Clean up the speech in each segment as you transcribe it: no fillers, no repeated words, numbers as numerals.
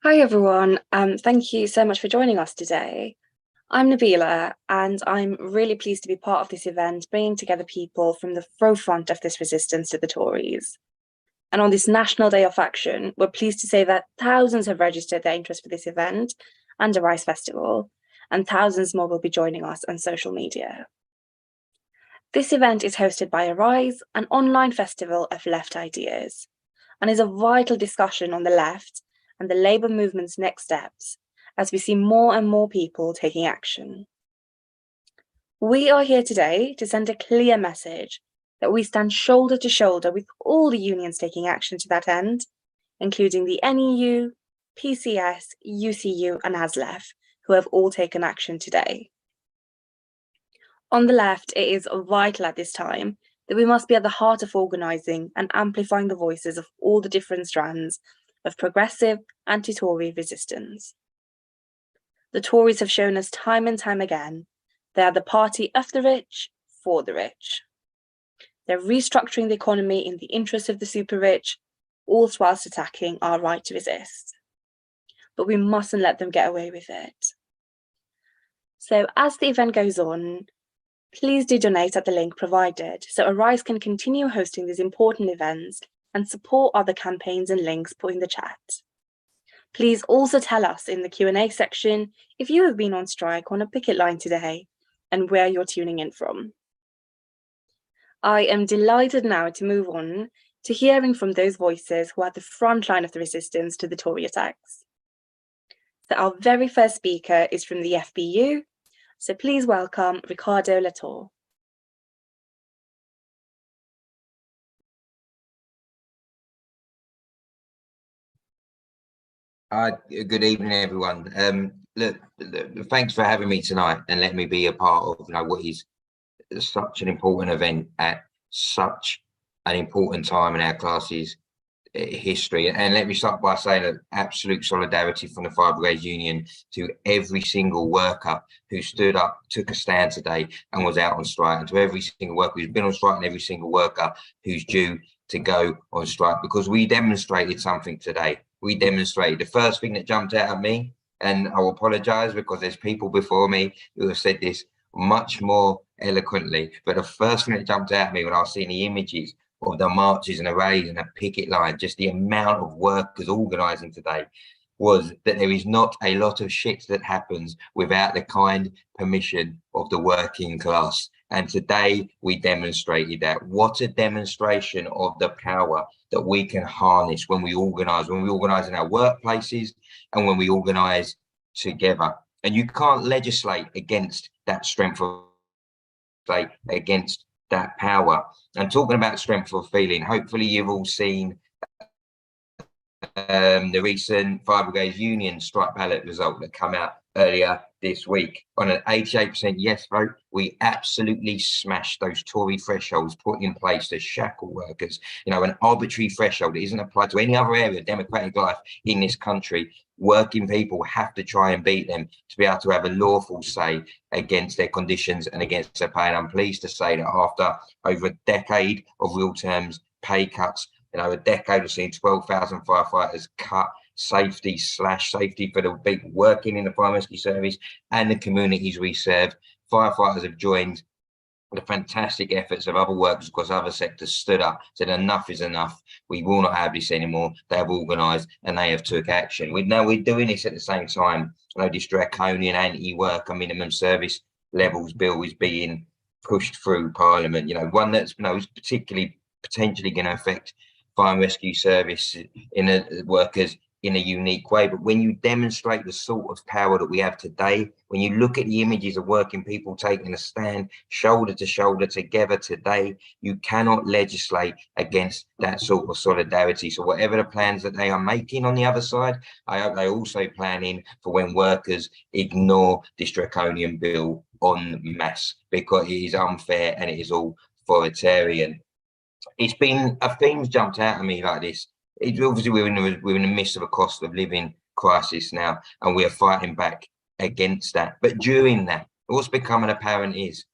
Hi everyone, thank you so much for joining us today. I'm Nabeela and I'm really pleased to be part of this event, bringing together people from the forefront of this resistance to the Tories. And on this National Day of Action, we're pleased to say that thousands have registered their interest for this event and the Rise Festival, and thousands more will be joining us on social media. This event is hosted by Organise, an online festival of left ideas, and is a vital discussion on the left and the Labour movement's next steps as we see more and more people taking action. We are here today to send a clear message that we stand shoulder to shoulder with all the unions taking action to that end, including the NEU, PCS, UCU and ASLEF, who have all taken action today. On the left, it is vital at this time that we must be at the heart of organising and amplifying the voices of all the different strands of progressive anti-Tory resistance. The Tories have shown us time and time again they are the party of the rich for the rich. They're restructuring the economy in the interest of the super rich, all whilst attacking our right to resist. But we mustn't let them get away with it. So as the event goes on, please do donate at the link provided so Organise can continue hosting these important events and support other campaigns and links put in the chat. Please also tell us in the Q&A section if you have been on strike on a picket line today and where you're tuning in from. I am delighted now to move on to hearing from those voices who are at the front line of the resistance to the Tory attacks. So our very first speaker is from the FBU, so please welcome Riccardo Torre. Good evening, everyone. Look, thanks for having me tonight and letting me be a part of what is such an important event at such an important time in our class's history. And let me start by saying that absolute solidarity from the Fire Brigade Union to every single worker who stood up, took a stand today and was out on strike, and to every single worker who's been on strike and every single worker who's due to go on strike, because we demonstrated something today. We demonstrated. The first thing that jumped out at me, and I'll apologise because there's people before me who have said this much more eloquently, but the first thing that jumped out at me when I was seeing the images of the marches and the raids and the picket line, just the amount of workers organising today, was that there is not a lot of shit that happens without the kind permission of the working class. And today we demonstrated that. What a demonstration of the power that we can harness when we organise in our workplaces and when we organise together. And you can't legislate against that strength of faith, against that power. And talking about strength of feeling, hopefully you've all seen the recent Fire Brigade Union strike ballot result that came out earlier this week. On an 88% yes vote, we absolutely smashed those Tory thresholds put in place to shackle workers. An arbitrary threshold that isn't applied to any other area of democratic life in this country. Working people have to try and beat them to be able to have a lawful say against their conditions and against their pay. And I'm pleased to say that after over a decade of real terms pay cuts, a decade of seeing 12,000 firefighters cut, safety for the people working in the fire rescue service and the communities we serve. Firefighters have joined the fantastic efforts of other workers across other sectors, stood up, said enough is enough. We will not have this anymore. They have organised and they have took action. We're doing this at the same time. This draconian anti-worker minimum service levels bill is being pushed through Parliament. One that's potentially going to affect fire and rescue service in workers in a unique way. But when you demonstrate the sort of power that we have today, when you look at the images of working people taking a stand shoulder to shoulder together today, you cannot legislate against that sort of solidarity. So whatever the plans that they are making on the other side, I hope they're also planning for when workers ignore this draconian bill en masse, because it is unfair and it is all authoritarian. It's been a theme's jumped out at me like this. Obviously we're in the midst of a cost of living crisis now, and we are fighting back against that. But during that, what's becoming apparent is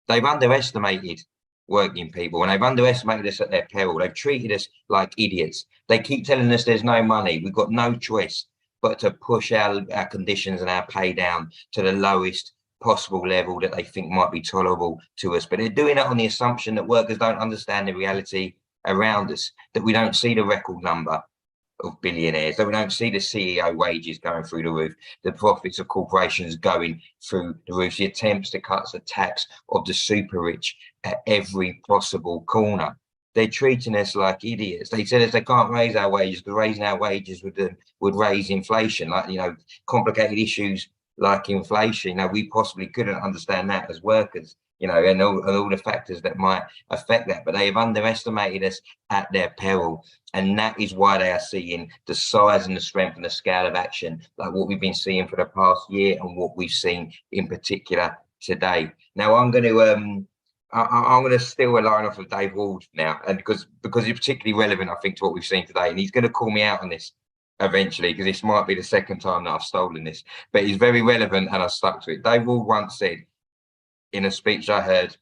they've underestimated working people, and they've underestimated us at their peril. They've treated us like idiots. They keep telling us there's no money, we've got no choice. but to push our conditions and our pay down to the lowest possible level that they think might be tolerable to us. But they're doing it on the assumption that workers don't understand the reality around us, that we don't see the record number of billionaires, that we don't see the CEO wages going through the roof, the profits of corporations going through the roof, the attempts to cut the tax of the super rich at every possible corner. They're treating us like idiots. They tell us they can't raise our wages because raising our wages would raise inflation, like, you know, complicated issues like inflation. You know, we possibly couldn't understand that as workers, you know, and all the factors that might affect that. But they have underestimated us at their peril. And that is why they are seeing the size and the strength and the scale of action, like what we've been seeing for the past year and what we've seen in particular today. Now, I'm going to steal a line off of Dave Ward now, and because it's particularly relevant, I think, to what we've seen today. And he's going to call me out on this eventually, because this might be the second time that I've stolen this, but it's very relevant and I stuck to it. Dave Ward once said in a speech I heard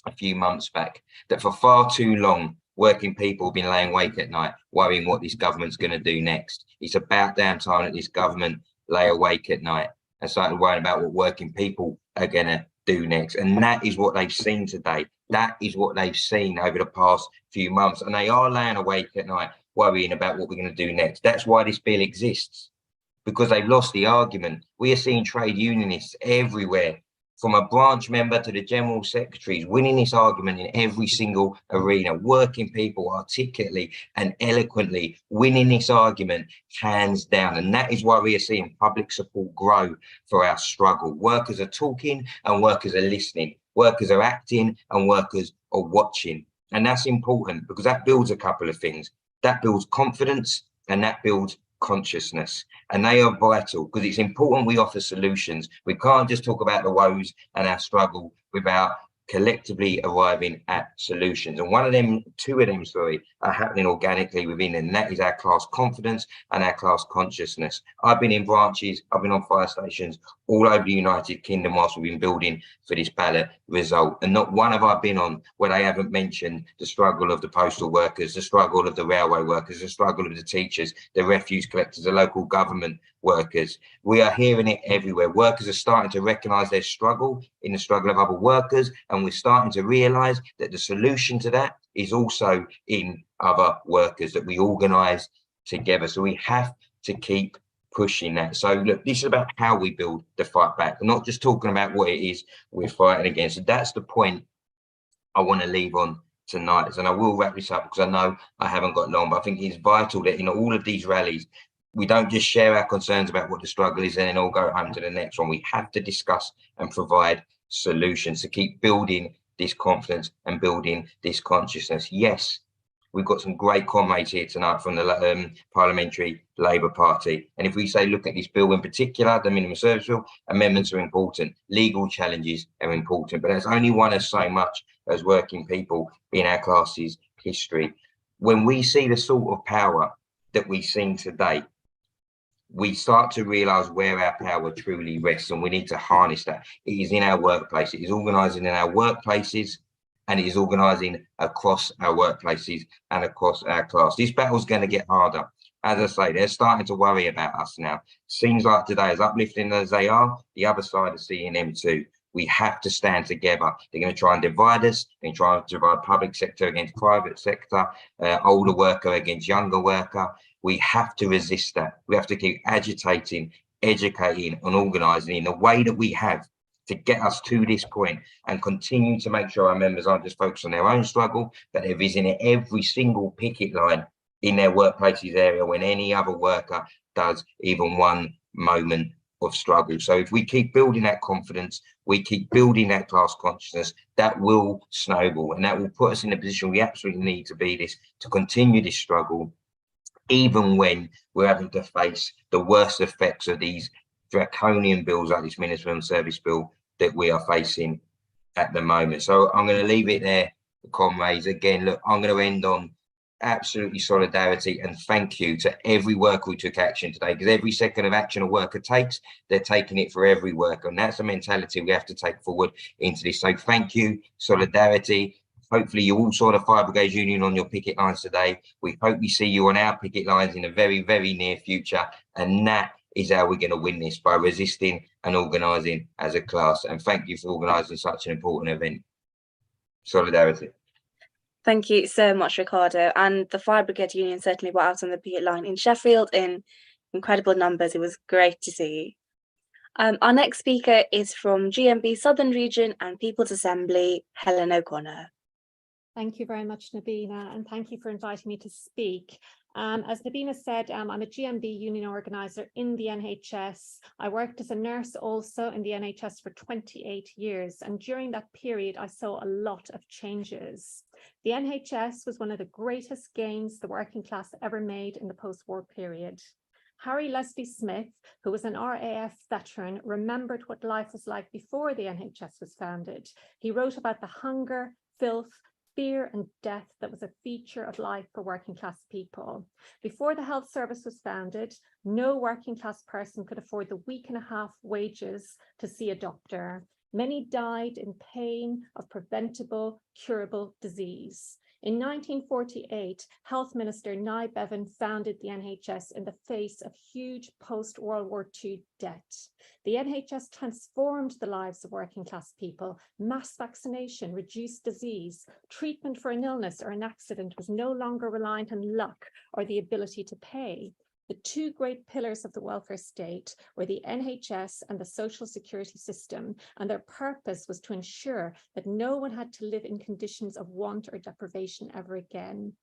a few months back that for far too long, working people have been laying awake at night worrying what this government's going to do next. It's about damn time that this government lay awake at night and started worrying about what working people are going to do next. And that is what they've seen today. That is what they've seen over the past few months. And they are laying awake at night worrying about what we're going to do next. That's why this bill exists, because they've lost the argument. We are seeing trade unionists everywhere, from a branch member to the general secretaries, winning this argument in every single arena. Working people articulately and eloquently winning this argument hands down. And that is why we are seeing public support grow for our struggle. Workers are talking and workers are listening. Workers are acting and workers are watching. And that's important, because that builds a couple of things. That builds confidence and that builds consciousness, and they are vital, because it's important we offer solutions. We can't just talk about the woes and our struggle without collectively arriving at solutions. And two of them, are happening organically within, and that is our class confidence and our class consciousness. I've been in branches, I've been on fire stations all over the United Kingdom whilst we've been building for this ballot result, and not one have I been on where they haven't mentioned the struggle of the postal workers, the struggle of the railway workers, the struggle of the teachers, the refuse collectors, the local government workers. We are hearing it everywhere. Workers are starting to recognise their struggle in the struggle of other workers, and we're starting to realise that the solution to that is also in other workers, that we organise together. So we have to keep pushing that. So look, this is about how we build the fight back. I'm not just talking about what it is we're fighting against. So that's the point I want to leave on tonight. And I will wrap this up because I know I haven't got long, but I think it's vital that in all of these rallies, we don't just share our concerns about what the struggle is and then all go home to the next one. We have to discuss and provide solutions to keep building this confidence and building this consciousness. Yes, we've got some great comrades here tonight from the Parliamentary Labour Party. And if we say, look at this bill in particular, the minimum service bill, amendments are important. Legal challenges are important, but there's only one of so much as working people in our class's history. When we see the sort of power that we've seen today, we start to realise where our power truly rests, and we need to harness that. It is in our workplace. It is organising in our workplaces, and it is organising across our workplaces and across our class. This battle's going to get harder. As I say, they're starting to worry about us now. Seems like today, as uplifting as they are, the other side is seeing them too. We have to stand together. They're going to try and divide us. They're going to try and divide public sector against private sector, older worker against younger worker. We have to resist that. We have to keep agitating, educating and organising in the way that we have to get us to this point, and continue to make sure our members aren't just focused on their own struggle, but they're visiting every single picket line in their workplaces area when any other worker does even one moment of struggle. So if we keep building that confidence, we keep building that class consciousness, that will snowball, and that will put us in a position we absolutely need to be to continue this struggle, even when we're having to face the worst effects of these draconian bills like this minimum service bill that we are facing at the moment. So I'm going to leave it there, comrades. Again, look, I'm going to end on absolutely solidarity and thank you to every worker who took action today, because every second of action a worker takes, they're taking it for every worker, and that's a mentality we have to take forward into this. So thank you, solidarity. Hopefully you all saw the Fire Brigade Union on your picket lines today. We hope we see you on our picket lines in the very, very near future, and that is how we're going to win this, by resisting and organising as a class. And thank you for organising such an important event. Solidarity. Thank you so much, Riccardo. And the Fire Brigade Union certainly were out on the picket line in Sheffield in incredible numbers. It was great to see. Our next speaker is from GMB Southern Region and People's Assembly, Helen O'Connor. Thank you very much, Nabeela, and thank you for inviting me to speak. As Nabeela said, I'm a GMB union organiser in the NHS. I worked as a nurse also in the NHS for 28 years, and during that period I saw a lot of changes. The NHS was one of the greatest gains the working class ever made in the post-war period. Harry Leslie Smith, who was an RAF veteran, remembered what life was like before the NHS was founded. He wrote about the hunger, filth, fear and death that was a feature of life for working class people. Before the health service was founded, no working class person could afford the week and a half wages to see a doctor. Many died in pain of preventable, curable disease. In 1948, Health Minister Nye Bevan founded the NHS in the face of huge post-World War II debt. The NHS transformed the lives of working class people. Mass vaccination reduced disease. Treatment for an illness or an accident was no longer reliant on luck or the ability to pay. The two great pillars of the welfare state were the NHS and the social security system, and their purpose was to ensure that no one had to live in conditions of want or deprivation ever again.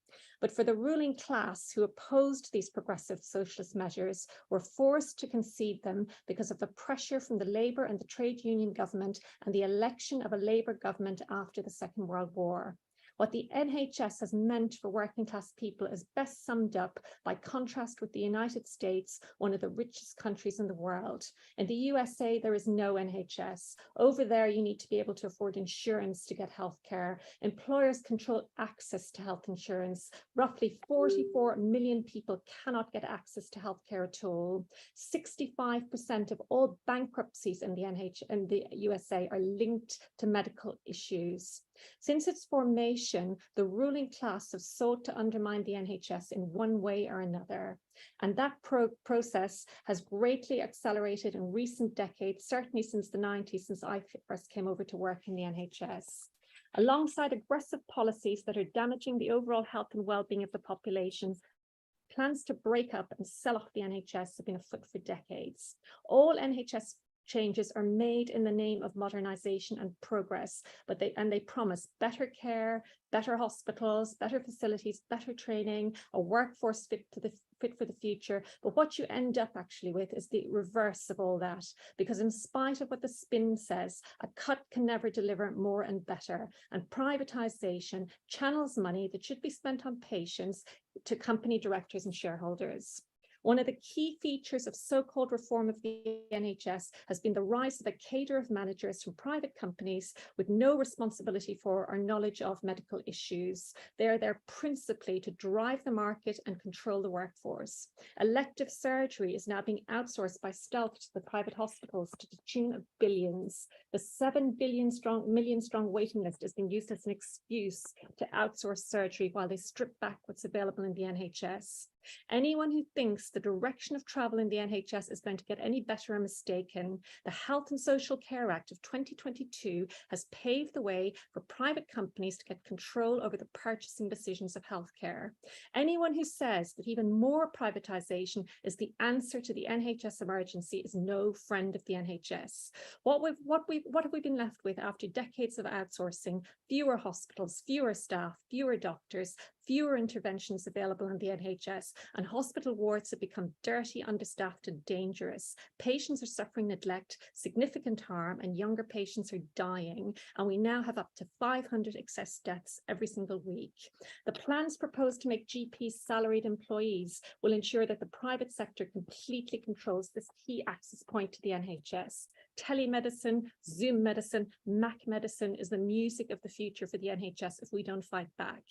But for the ruling class who opposed these progressive socialist measures were forced to concede them because of the pressure from the Labour and the trade union government and the election of a Labour government after the Second World War. What the NHS has meant for working class people is best summed up by contrast with the United States, one of the richest countries in the world. In the USA, there is no NHS. Over there, you need to be able to afford insurance to get health care. Employers control access to health insurance. Roughly 44 million people cannot get access to health care at all. 65% of all bankruptcies in the USA are linked to medical issues. Since its formation, the ruling class have sought to undermine the NHS in one way or another. And that process has greatly accelerated in recent decades, certainly since the 90s, since I first came over to work in the NHS. Alongside aggressive policies that are damaging the overall health and well-being of the population, plans to break up and sell off the NHS have been afoot for decades. All NHS changes are made in the name of modernisation and progress, but they promise better care, better hospitals, better facilities, better training, a workforce fit for the future. But what you end up actually with is the reverse of all that, because in spite of what the spin says, a cut can never deliver more and better, and privatisation channels money that should be spent on patients to company directors and shareholders. One of the key features of so-called reform of the NHS has been the rise of a cadre of managers from private companies with no responsibility for or knowledge of medical issues. They are there principally to drive the market and control the workforce. Elective surgery is now being outsourced by stealth to the private hospitals to the tune of billions. The 7 million strong waiting list has been used as an excuse to outsource surgery while they strip back what's available in the NHS. Anyone who thinks the direction of travel in the NHS is going to get any better are mistaken. The Health and Social Care Act of 2022 has paved the way for private companies to get control over the purchasing decisions of healthcare. Anyone who says that even more privatisation is the answer to the NHS emergency is no friend of the NHS. What have we been left with after decades of outsourcing? Fewer hospitals, fewer staff, fewer doctors, fewer interventions available in the NHS, and hospital wards have become dirty, understaffed and dangerous. Patients are suffering neglect, significant harm, and younger patients are dying, and we now have up to 500 excess deaths every single week. The plans proposed to make GPs salaried employees will ensure that the private sector completely controls this key access point to the NHS. Telemedicine, Zoom medicine, Mac medicine is the music of the future for the NHS if we don't fight back.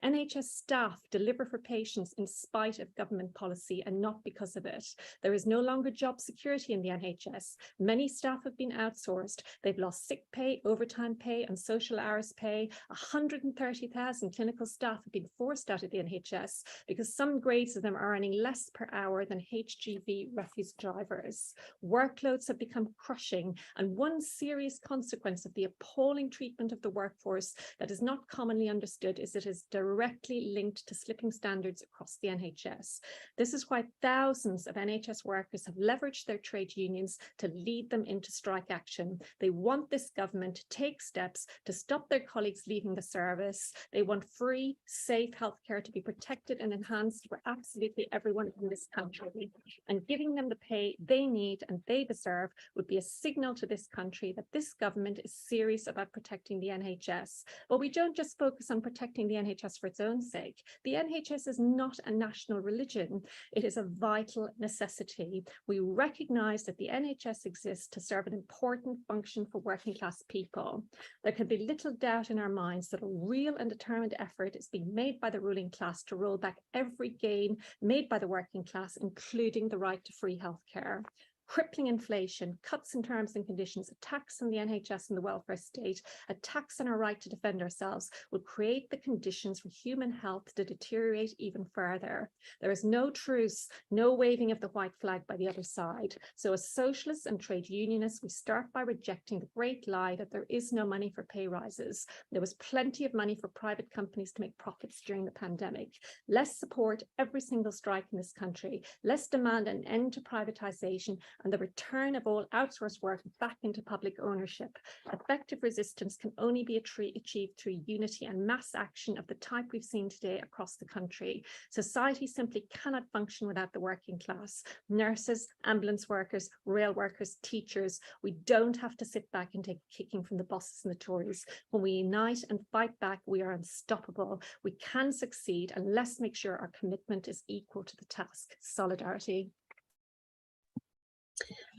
NHS staff deliver for patients in spite of government policy and not because of it. There is no longer job security in the NHS. Many staff have been outsourced. They've lost sick pay, overtime pay, and social hours pay. 130,000 clinical staff have been forced out of the NHS because some grades of them are earning less per hour than HGV refuse drivers. Workloads have become crushing, and one serious consequence of the appalling treatment of the workforce that is not commonly understood is it is directly linked to slipping standards across the NHS. This is why thousands of NHS workers have leveraged their trade unions to lead them into strike action. They want this government to take steps to stop their colleagues leaving the service. They want free, safe healthcare to be protected and enhanced for absolutely everyone in this country. And giving them the pay they need and they deserve would be a signal to this country that this government is serious about protecting the NHS. But we don't just focus on protecting the NHS for its own sake. The NHS is not a national religion. It is a vital necessity. We recognise that the NHS exists to serve an important function for working class people. There can be little doubt in our minds that a real and determined effort is being made by the ruling class to roll back every gain made by the working class, including the right to free healthcare. Crippling inflation, cuts in terms and conditions, attacks on the NHS and the welfare state, attacks on our right to defend ourselves will create the conditions for human health to deteriorate even further. There is no truce, no waving of the white flag by the other side. So as socialists and trade unionists, we start by rejecting the great lie that there is no money for pay rises. There was plenty of money for private companies to make profits during the pandemic. Let's support every single strike in this country. Let's demand an end to privatisation and the return of all outsourced work back into public ownership. Effective resistance can only be achieved through unity and mass action of the type we've seen today across the country. Society simply cannot function without the working class. Nurses, ambulance workers, rail workers, teachers. We don't have to sit back and take kicking from the bosses and the Tories. When we unite and fight back, we are unstoppable. We can succeed, and let's make sure our commitment is equal to the task. Solidarity.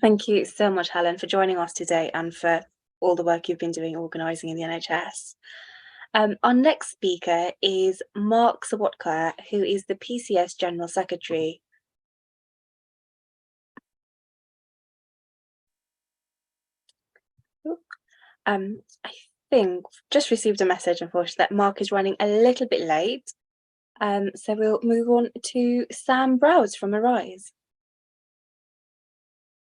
Thank you so much, Helen, for joining us today and for all the work you've been doing organising in the NHS. Our next speaker is Mark Serwotka, who is the PCS General Secretary. I think just received a message, unfortunately, that Mark is running a little bit late. So we'll move on to Sam Browse from Organise.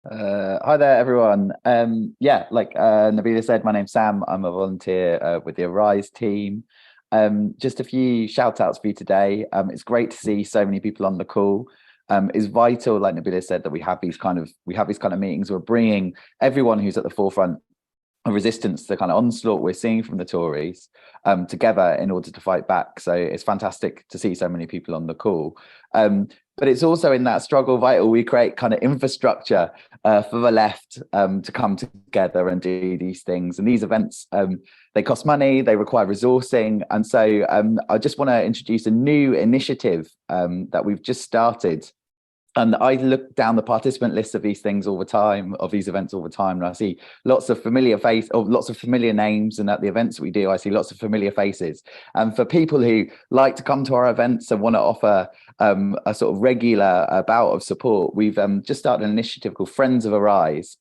Hi there, everyone. Like Nabeela said, my name's Sam. I'm a volunteer with the Organise team. Just a few shout outs for you today. It's great to see so many people on the call. It's vital, like Nabeela said, that we have these kind of meetings. We're bringing everyone who's at the forefront of resistance to the kind of onslaught we're seeing from the Tories together in order to fight back. So it's fantastic to see so many people on the call. But it's also in that struggle vital we create kind of infrastructure for the left to come together and do these things. And these events, they cost money, they require resourcing. And so I just want to introduce a new initiative that we've just started. And I look down the participant list of these things all the time, of these events all the time, and I see lots of familiar lots of familiar names. And at the events that we do, I see lots of familiar faces. And for people who like to come to our events and want to offer a sort of regular bout of support, we've just started an initiative called Friends of Organise,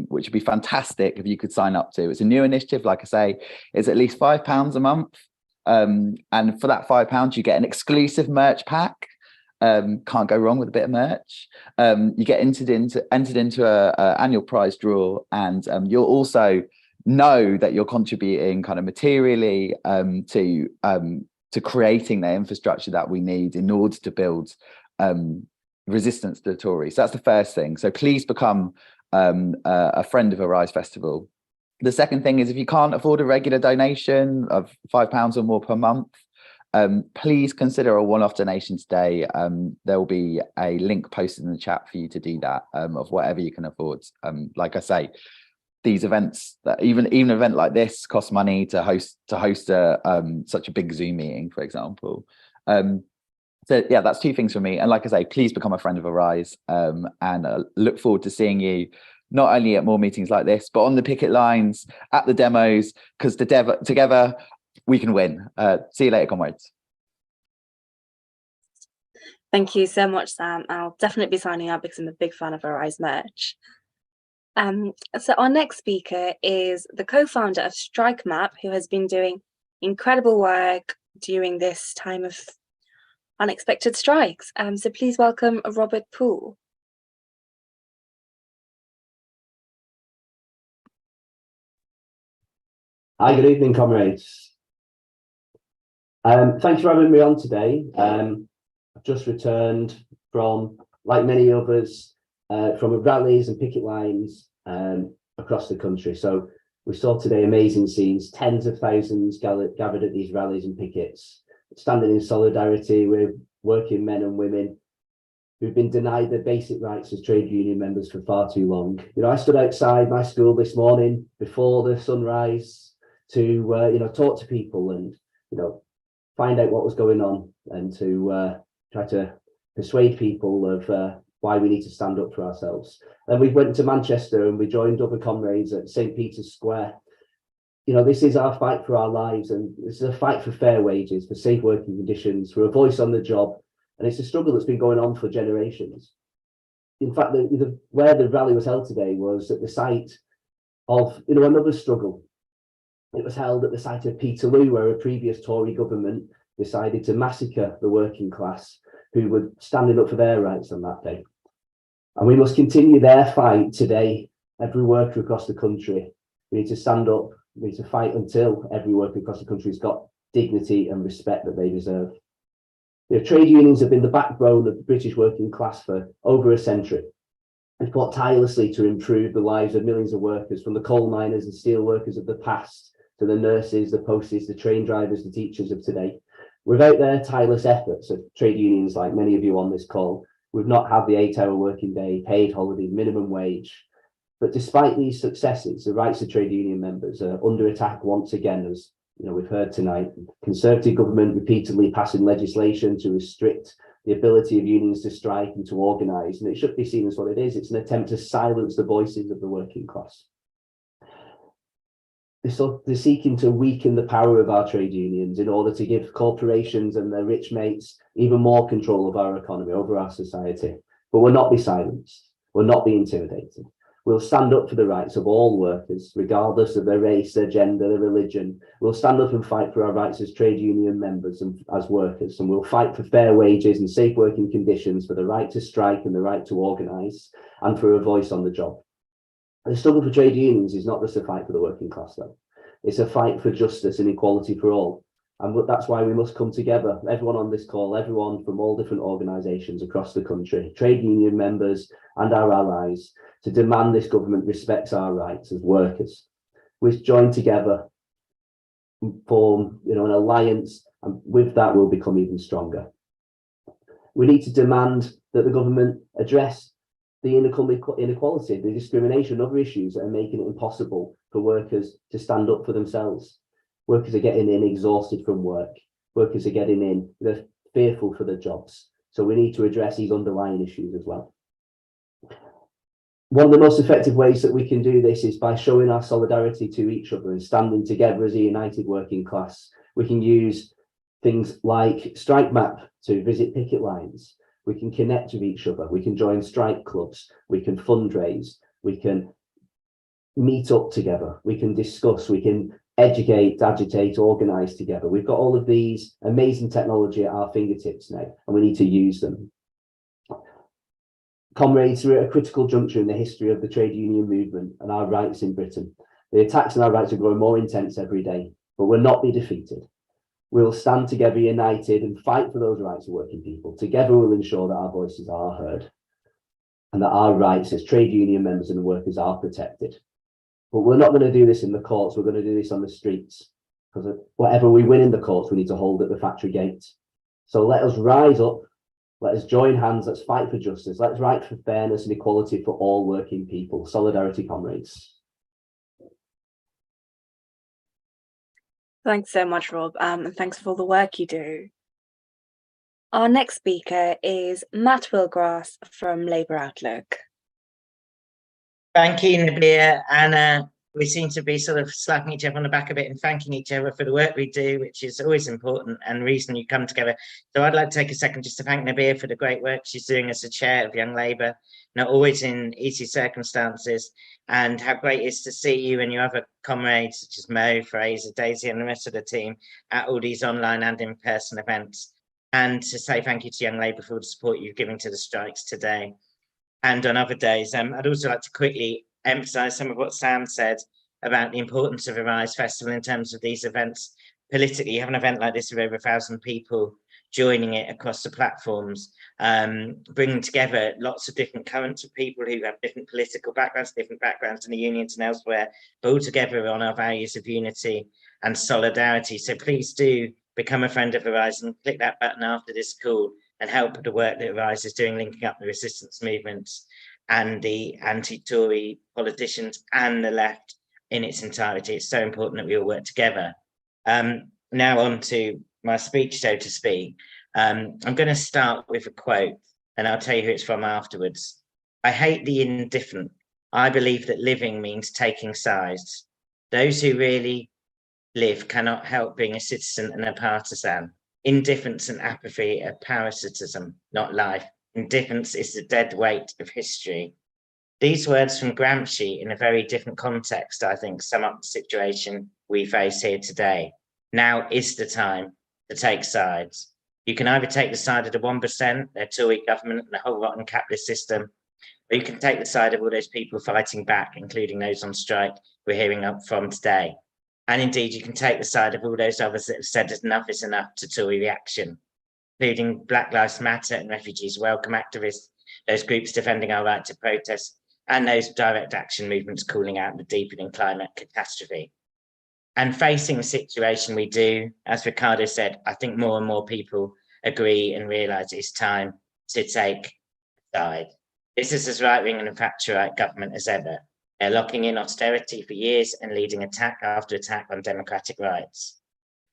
which would be fantastic if you could sign up to. It's a new initiative, like I say, it's at least £5 a month. And for that £5, you get an exclusive merch pack. Can't go wrong with a bit of merch. You get entered into a annual prize draw, and you'll also know that you're contributing kind of materially to creating the infrastructure that we need in order to build resistance to the Tories. So that's the first thing. So please become a friend of Organise Festival. The second thing is, if you can't afford a regular donation of £5 or more per month, please consider a one-off donation today. There will be a link posted in the chat for you to do that, of whatever you can afford. Like I say, these events, even an event like this, costs money to host such a big Zoom meeting, for example. So yeah, that's two things for me. And like I say, please become a friend of Organise, and look forward to seeing you not only at more meetings like this, but on the picket lines, at the demos, because together we can win. See you later, comrades. Thank you so much, Sam. I'll definitely be signing up because I'm a big fan of Organise merch. So our next speaker is the co-founder of Strike Map, who has been doing incredible work during this time of unexpected strikes. So please welcome Robert Poole. Hi, good evening, comrades. Thanks for having me on today. I've just returned from, like many others, from rallies and picket lines across the country. So we saw today amazing scenes, tens of thousands gathered at these rallies and pickets, standing in solidarity with working men and women who've been denied their basic rights as trade union members for far too long. You know, I stood outside my school this morning before the sunrise to, talk to people and, find out what was going on and to try to persuade people of why we need to stand up for ourselves. And we went to Manchester and we joined other comrades at St. Peter's Square. This is our fight for our lives, and this is a fight for fair wages, for safe working conditions, for a voice on the job. And it's a struggle that's been going on for generations. In fact, where the rally was held today was at the site of, another struggle. It was held at the site of Peterloo, where a previous Tory government decided to massacre the working class who were standing up for their rights on that day. And we must continue their fight today, every worker across the country. We need to stand up, we need to fight until every worker across the country has got dignity and respect that they deserve. Trade unions have been the backbone of the British working class for over a century. They've fought tirelessly to improve the lives of millions of workers, from the coal miners and steel workers of the past to the nurses, the posties, the train drivers, the teachers of today. Without their tireless efforts of trade unions, like many of you on this call, we've not had the 8-hour working day, paid holiday, minimum wage. But despite these successes, the rights of trade union members are under attack once again, as we've heard tonight. Conservative government repeatedly passing legislation to restrict the ability of unions to strike and to organise, and it should be seen as what it is. It's an attempt to silence the voices of the working class. They're seeking to weaken the power of our trade unions in order to give corporations and their rich mates even more control of our economy, over our society. But we'll not be silenced. We'll not be intimidated. We'll stand up for the rights of all workers, regardless of their race, their gender, their religion. We'll stand up and fight for our rights as trade union members and as workers, and we'll fight for fair wages and safe working conditions, for the right to strike and the right to organise, and for a voice on the job. The struggle for trade unions is not just a fight for the working class, though. It's a fight for justice and equality for all. And that's why we must come together, everyone on this call, everyone from all different organisations across the country, trade union members and our allies, to demand this government respects our rights as workers. We join together, form an alliance, and with that we'll become even stronger. We need to demand that the government address the inequality, the discrimination, other issues that are making it impossible for workers to stand up for themselves. Workers are getting in exhausted from work. Workers are getting in, they're fearful for their jobs. So we need to address these underlying issues as well. One of the most effective ways that we can do this is by showing our solidarity to each other and standing together as a united working class. We can use things like Strike Map to visit picket lines. We can connect with each other. We can join strike clubs. We can fundraise. We can meet up together. We can discuss. We can educate, agitate, organise together. We've got all of these amazing technology at our fingertips now, and we need to use them. Comrades, we're at a critical juncture in the history of the trade union movement and our rights in Britain. The attacks on our rights are growing more intense every day, but we'll not be defeated. We'll stand together united and fight for those rights of working people. Together we'll ensure that our voices are heard and that our rights as trade union members and workers are protected. But we're not going to do this in the courts, we're going to do this on the streets, because whatever we win in the courts, we need to hold at the factory gate. So let us rise up, let us join hands, let's fight for justice, let's fight for fairness and equality for all working people. Solidarity, comrades. Thanks so much, Rob, and thanks for all the work you do. Our next speaker is Matt Wilgrass from Labour Outlook. Thank you, Nabeela, and we seem to be sort of slapping each other on the back a bit and thanking each other for the work we do, which is always important and reason you come together. So I'd like to take a second just to thank Nabeela for the great work she's doing as the chair of Young Labour, not always in easy circumstances, and how great it is to see you and your other comrades, such as Mo, Fraser, Daisy, and the rest of the team at all these online and in-person events. And to say thank you to Young Labour for all the support you've given to the strikes today and on other days. I'd also like to quickly emphasise some of what Sam said about the importance of Organise Festival in terms of these events. Politically, you have an event like this with over 1,000 people joining it across the platforms, bringing together lots of different currents of people who have different political backgrounds in the unions and elsewhere, but all together on our values of unity and solidarity. So please do become a friend of Organise and click that button after this call and help the work that Organise is doing, linking up the resistance movements and the anti-Tory politicians and the left in its entirety. It's so important that we all work together. Now on to my speech, so to speak. I'm going to start with a quote, and I'll tell you who it's from afterwards. I hate the indifferent. I believe that living means taking sides. Those who really live cannot help being a citizen and a partisan. Indifference and apathy are parasitism, not life. Indifference is the dead weight of history. These words from Gramsci, in a very different context, I think, sum up the situation we face here today. Now is the time to take sides. You can either take the side of the 1%, their Tory government and the whole rotten capitalist system, or you can take the side of all those people fighting back, including those on strike we're hearing up from today. And indeed, you can take the side of all those others that have said enough is enough to Tory reaction, including Black Lives Matter and refugees welcome activists, those groups defending our right to protest, and those direct action movements calling out the deepening climate catastrophe. And facing the situation we do, as Riccardo said, I think more and more people agree and realise it's time to take a side. This is as right-wing and Thatcherite government as ever. They're locking in austerity for years and leading attack after attack on democratic rights.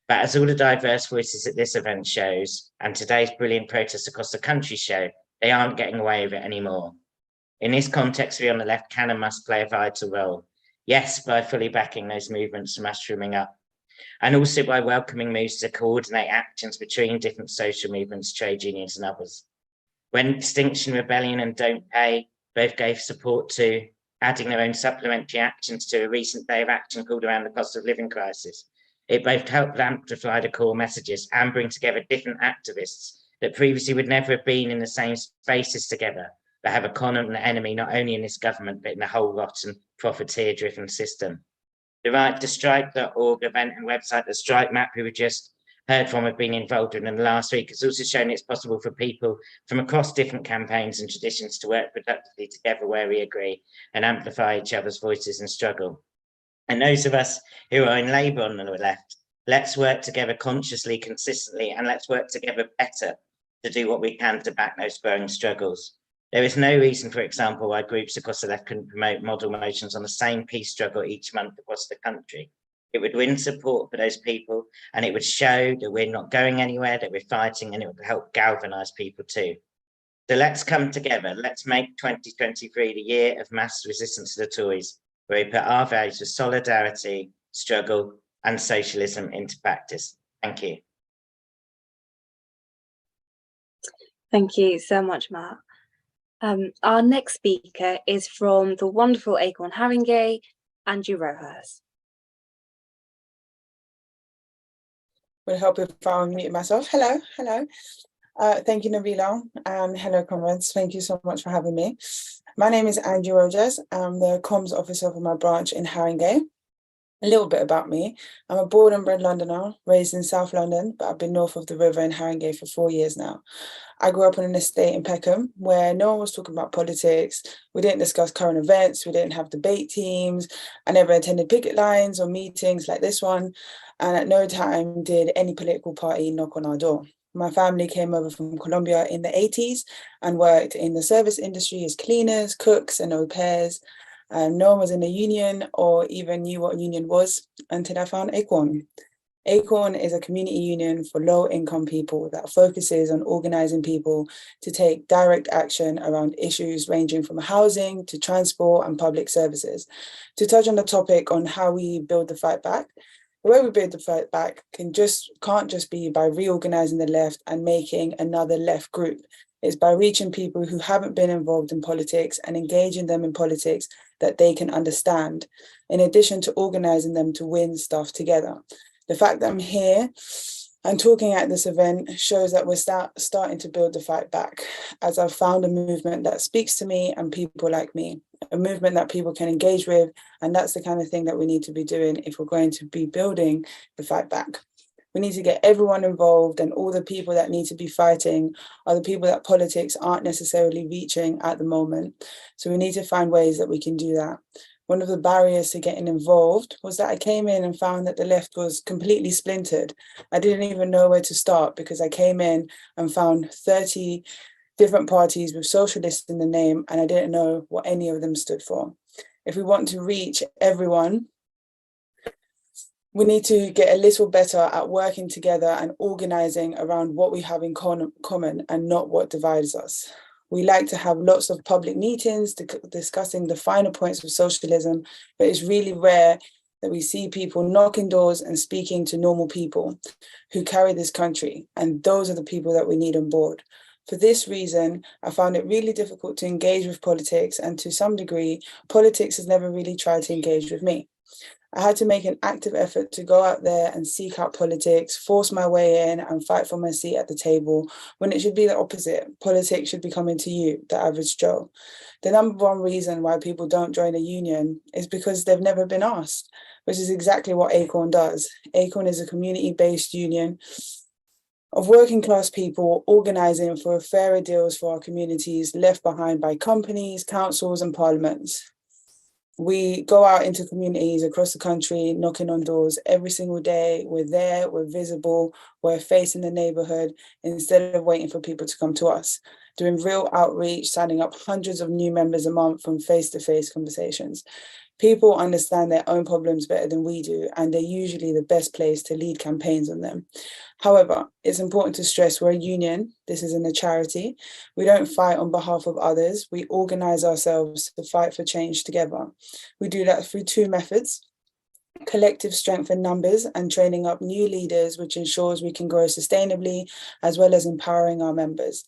But as all the diverse voices at this event shows, and today's brilliant protests across the country show, they aren't getting away with it anymore. In this context, we on the left can and must play a vital role. Yes, by fully backing those movements mushrooming up, and also by welcoming moves to coordinate actions between different social movements, trade unions and others. When Extinction Rebellion and Don't Pay both gave support to adding their own supplementary actions to a recent day of action called around the cost of living crisis, it both helped amplify the core messages and bring together different activists that previously would never have been in the same spaces together, that have a common enemy not only in this government, but in the whole rotten, profiteer-driven system. The Right to Strike.org event and website, the Strike Map, who we just heard from, have been involved in the last week, has also shown it's possible for people from across different campaigns and traditions to work productively together where we agree and amplify each other's voices and struggle. And those of us who are in Labour on the left, let's work together consciously, consistently, and let's work together better to do what we can to back those growing struggles. There is no reason, for example, why groups across the left couldn't promote model motions on the same peace struggle each month across the country. It would win support for those people, and it would show that we're not going anywhere, that we're fighting, and it would help galvanise people too. So let's come together. Let's make 2023 the year of mass resistance to the Tories, where we put our values of solidarity, struggle, and socialism into practice. Thank you. Thank you so much, Matt. Our next speaker is from the wonderful Acorn Haringey, Angie Rojas. Will help if I unmute myself. Hello. Thank you, Nabeela, and hello, comrades. Thank you so much for having me. My name is Angie Rojas. I'm the comms officer for my branch in Haringey. A little bit about me. I'm a born and bred Londoner, raised in South London, but I've been north of the river in Haringey for 4 years now. I grew up on an estate in Peckham where no one was talking about politics. We didn't discuss current events. We didn't have debate teams. I never attended picket lines or meetings like this one. And at no time did any political party knock on our door. My family came over from Colombia in the 80s and worked in the service industry as cleaners, cooks, and au pairs. No one was in a union or even knew what a union was until I found Acorn. Acorn is a community union for low-income people that focuses on organising people to take direct action around issues ranging from housing to transport and public services. To touch on the topic on how we build the fight back, the way we build the fight back can't just be by reorganising the left and making another left group. It's by reaching people who haven't been involved in politics and engaging them in politics that they can understand, in addition to organising them to win stuff together. The fact that I'm here and talking at this event shows that we're starting to build the fight back, as I've found a movement that speaks to me and people like me, a movement that people can engage with, and that's the kind of thing that we need to be doing if we're going to be building the fight back. We need to get everyone involved, and all the people that need to be fighting are the people that politics aren't necessarily reaching at the moment. So we need to find ways that we can do that. One of the barriers to getting involved was that I came in and found that the left was completely splintered. I didn't even know where to start because I came in and found 30 different parties with socialists in the name, and I didn't know what any of them stood for. If we want to reach everyone, we need to get a little better at working together and organising around what we have in common and not what divides us. We like to have lots of public meetings discussing the finer points of socialism, but it's really rare that we see people knocking doors and speaking to normal people who carry this country, and those are the people that we need on board. For this reason, I found it really difficult to engage with politics, and to some degree, politics has never really tried to engage with me. I had to make an active effort to go out there and seek out politics, force my way in and fight for my seat at the table, when it should be the opposite. Politics should be coming to you, the average Joe. The number one reason why people don't join a union is because they've never been asked, which is exactly what Acorn does. Acorn is a community-based union of working class people organising for fairer deals for our communities left behind by companies, councils and parliaments. We go out into communities across the country, knocking on doors every single day. We're there, we're visible, we're facing the neighbourhood instead of waiting for people to come to us. Doing real outreach, signing up hundreds of new members a month from face-to-face conversations. People understand their own problems better than we do, and they're usually the best place to lead campaigns on them. However, it's important to stress we're a union. This isn't a charity. We don't fight on behalf of others. We organise ourselves to fight for change together. We do that through two methods: collective strength in numbers and training up new leaders, which ensures we can grow sustainably, as well as empowering our members.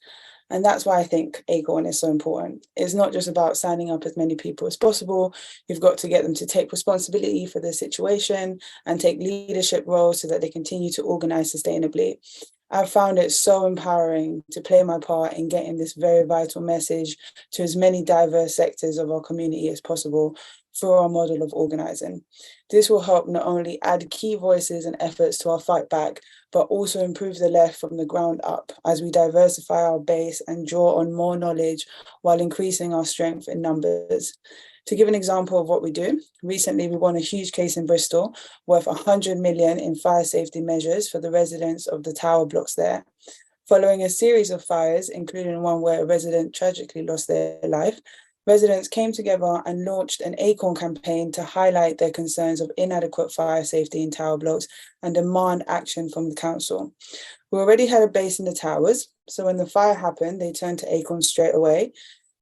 And that's why I think Acorn is so important. It's not just about signing up as many people as possible. You've got to get them to take responsibility for their situation and take leadership roles so that they continue to organise sustainably. I've found it so empowering to play my part in getting this very vital message to as many diverse sectors of our community as possible through our model of organising. This will help not only add key voices and efforts to our fight back, but also improve the left from the ground up as we diversify our base and draw on more knowledge while increasing our strength in numbers. To give an example of what we do, recently we won a huge case in Bristol worth 100 million in fire safety measures for the residents of the tower blocks there. Following a series of fires, including one where a resident tragically lost their life, residents came together and launched an Acorn campaign to highlight their concerns of inadequate fire safety in tower blocks and demand action from the council. We already had a base in the towers, so when the fire happened, they turned to Acorn straight away.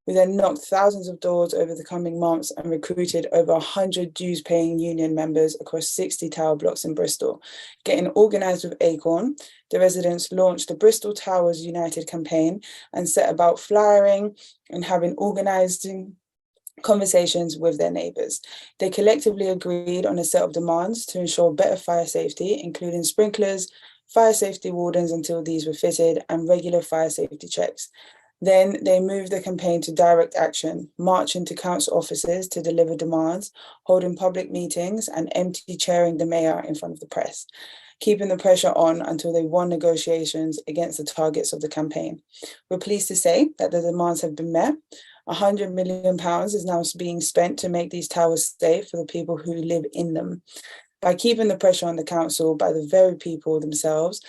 We then knocked thousands of doors over the coming months and recruited over 100 dues-paying union members across 60 tower blocks in Bristol. Getting organised with Acorn, the residents launched the Bristol Towers United campaign and set about flyering and having organising conversations with their neighbours. They collectively agreed on a set of demands to ensure better fire safety, including sprinklers, fire safety wardens until these were fitted, and regular fire safety checks. Then they moved the campaign to direct action, marching to council offices to deliver demands, holding public meetings and empty chairing the mayor in front of the press, keeping the pressure on until they won negotiations against the targets of the campaign. We're pleased to say that the demands have been met. £100 million is now being spent to make these towers safe for the people who live in them. By keeping the pressure on the council by the very people themselves,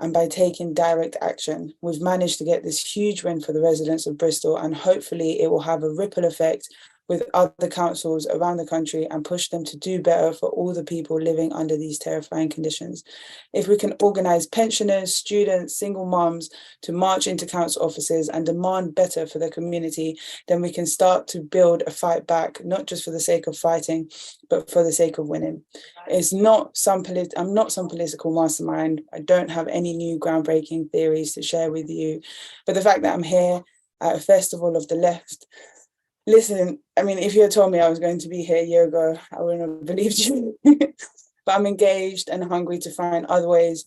and by taking direct action, we've managed to get this huge win for the residents of Bristol, and hopefully it will have a ripple effect with other councils around the country and push them to do better for all the people living under these terrifying conditions. If we can organise pensioners, students, single mums to march into council offices and demand better for their community, then we can start to build a fight back, not just for the sake of fighting, but for the sake of winning. It's not I'm not some political mastermind. I don't have any new groundbreaking theories to share with you. But the fact that I'm here at a festival of the left, listen, I mean, if you had told me I was going to be here a year ago, I wouldn't have believed you. But I'm engaged and hungry to find other ways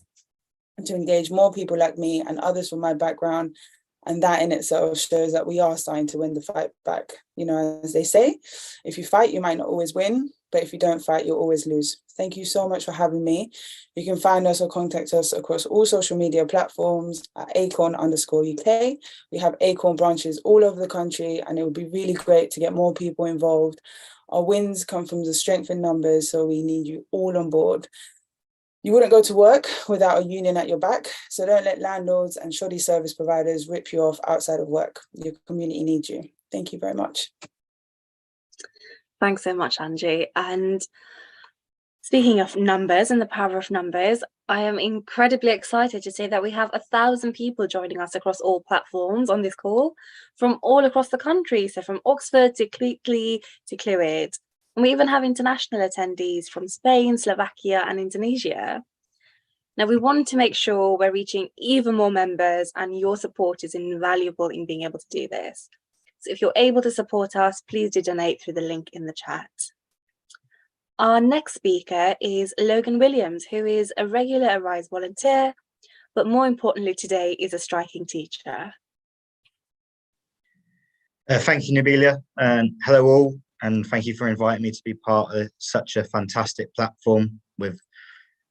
to engage more people like me and others from my background. And that in itself shows that we are starting to win the fight back. You know, as they say, if you fight, you might not always win, but if you don't fight, you'll always lose. Thank you so much for having me. You can find us or contact us across all social media platforms at Acorn_UK. We have Acorn branches all over the country, and it would be really great to get more people involved. Our wins come from the strength in numbers, so we need you all on board. You wouldn't go to work without a union at your back, so don't let landlords and shoddy service providers rip you off outside of work. Your community needs you. Thank you very much. Thanks so much, Angie. And speaking of numbers and the power of numbers, I am incredibly excited to say that we have 1,000 people joining us across all platforms on this call from all across the country. So from Oxford to Cleveland to Clwyd. And we even have international attendees from Spain, Slovakia, and Indonesia. Now, we want to make sure we're reaching even more members, and your support is invaluable in being able to do this. So if you're able to support us, please do donate through the link in the chat. Our next speaker is Logan Williams, who is a regular Arise volunteer, but more importantly today is a striking teacher. Thank you, Nabeela, and hello all. And thank you for inviting me to be part of such a fantastic platform with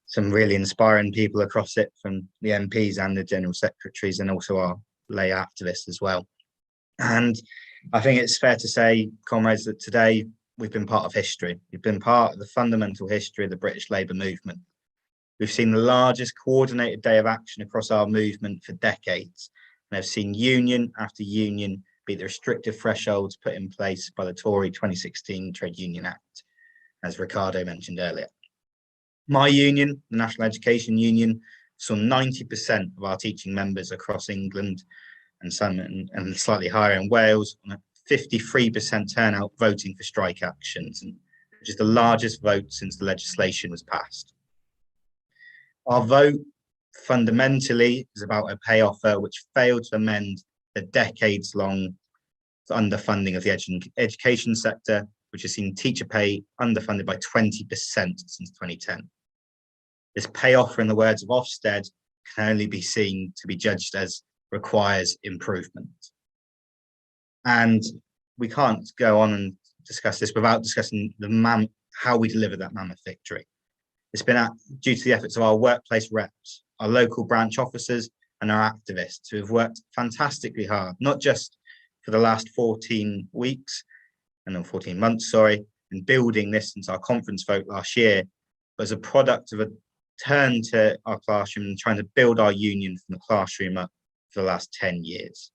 some really inspiring people across it, from the MPs and the general secretaries, and also our lay activists as well. And I think it's fair to say, comrades, that today we've been part of history. We've been part of the fundamental history of the British Labour movement. We've seen the largest coordinated day of action across our movement for decades, and have seen union after union beat the restrictive thresholds put in place by the Tory 2016 Trade Union Act, as Riccardo mentioned earlier. My union, the National Education Union, saw 90% of our teaching members across England and some and slightly higher in Wales, on a 53% turnout voting for strike actions, which is the largest vote since the legislation was passed. Our vote fundamentally is about a pay offer which failed to amend the decades-long underfunding of the education sector, which has seen teacher pay underfunded by 20% since 2010. This pay offer, in the words of Ofsted, can only be seen to be judged as requires improvement. And we can't go on and discuss this without discussing how we deliver that mammoth victory. It's been due to the efforts of our workplace reps, our local branch officers, and our activists, who have worked fantastically hard, not just for the last 14 weeks, and then 14 months, sorry, in building this since our conference vote last year, but as a product of a turn to our classroom and trying to build our union from the classroom up for the last 10 years.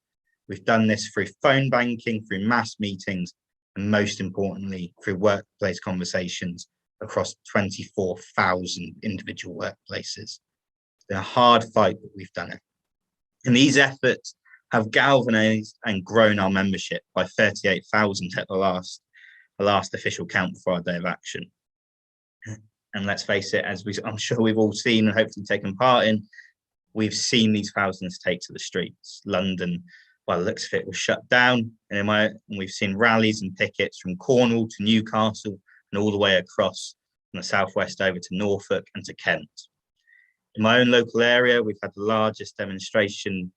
We've done this through phone banking, through mass meetings, and most importantly, through workplace conversations across 24,000 individual workplaces. It's been a hard fight, but we've done it. And these efforts have galvanized and grown our membership by 38,000 at the last official count for our day of action. And let's face it, as I'm sure we've all seen and hopefully taken part in, we've seen these thousands take to the streets. London, by the looks of it, was shut down, and we've seen rallies and pickets from Cornwall to Newcastle and all the way across from the southwest over to Norfolk and to Kent. In my own local area, we've had the largest demonstration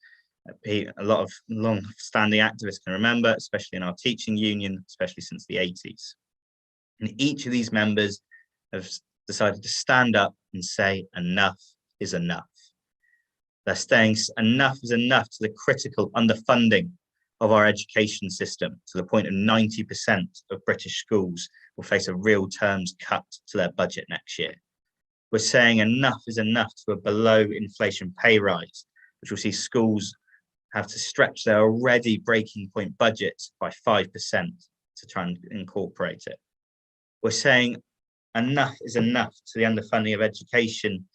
a lot of long-standing activists can remember, especially in our teaching union, especially since the 80s. And each of these members have decided to stand up and say enough is enough. They're saying enough is enough to the critical underfunding of our education system, to the point of 90% of British schools will face a real terms cut to their budget next year. We're saying enough is enough to a below inflation pay rise, which will see schools have to stretch their already breaking point budgets by 5% to try and incorporate it. We're saying enough is enough to the underfunding of education,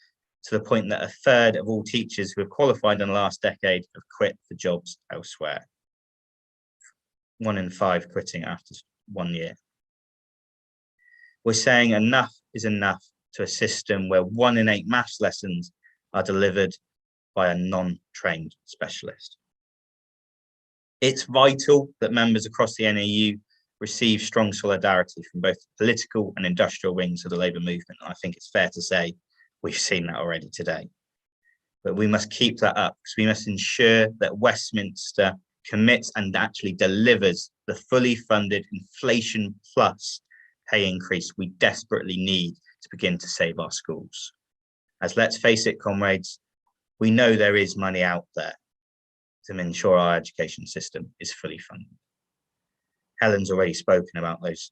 to the point that a third of all teachers who have qualified in the last decade have quit for jobs elsewhere. 1 in 5 quitting after 1 year. We're saying enough is enough to a system where 1 in 8 maths lessons are delivered by a non-trained specialist. It's vital that members across the NAU receive strong solidarity from both the political and industrial wings of the Labour movement. I think it's fair to say we've seen that already today. But we must keep that up, because we must ensure that Westminster commits and actually delivers the fully funded inflation plus pay increase we desperately need to begin to save our schools. As let's face it, comrades, we know there is money out there to ensure our education system is fully funded. Helen's already spoken about those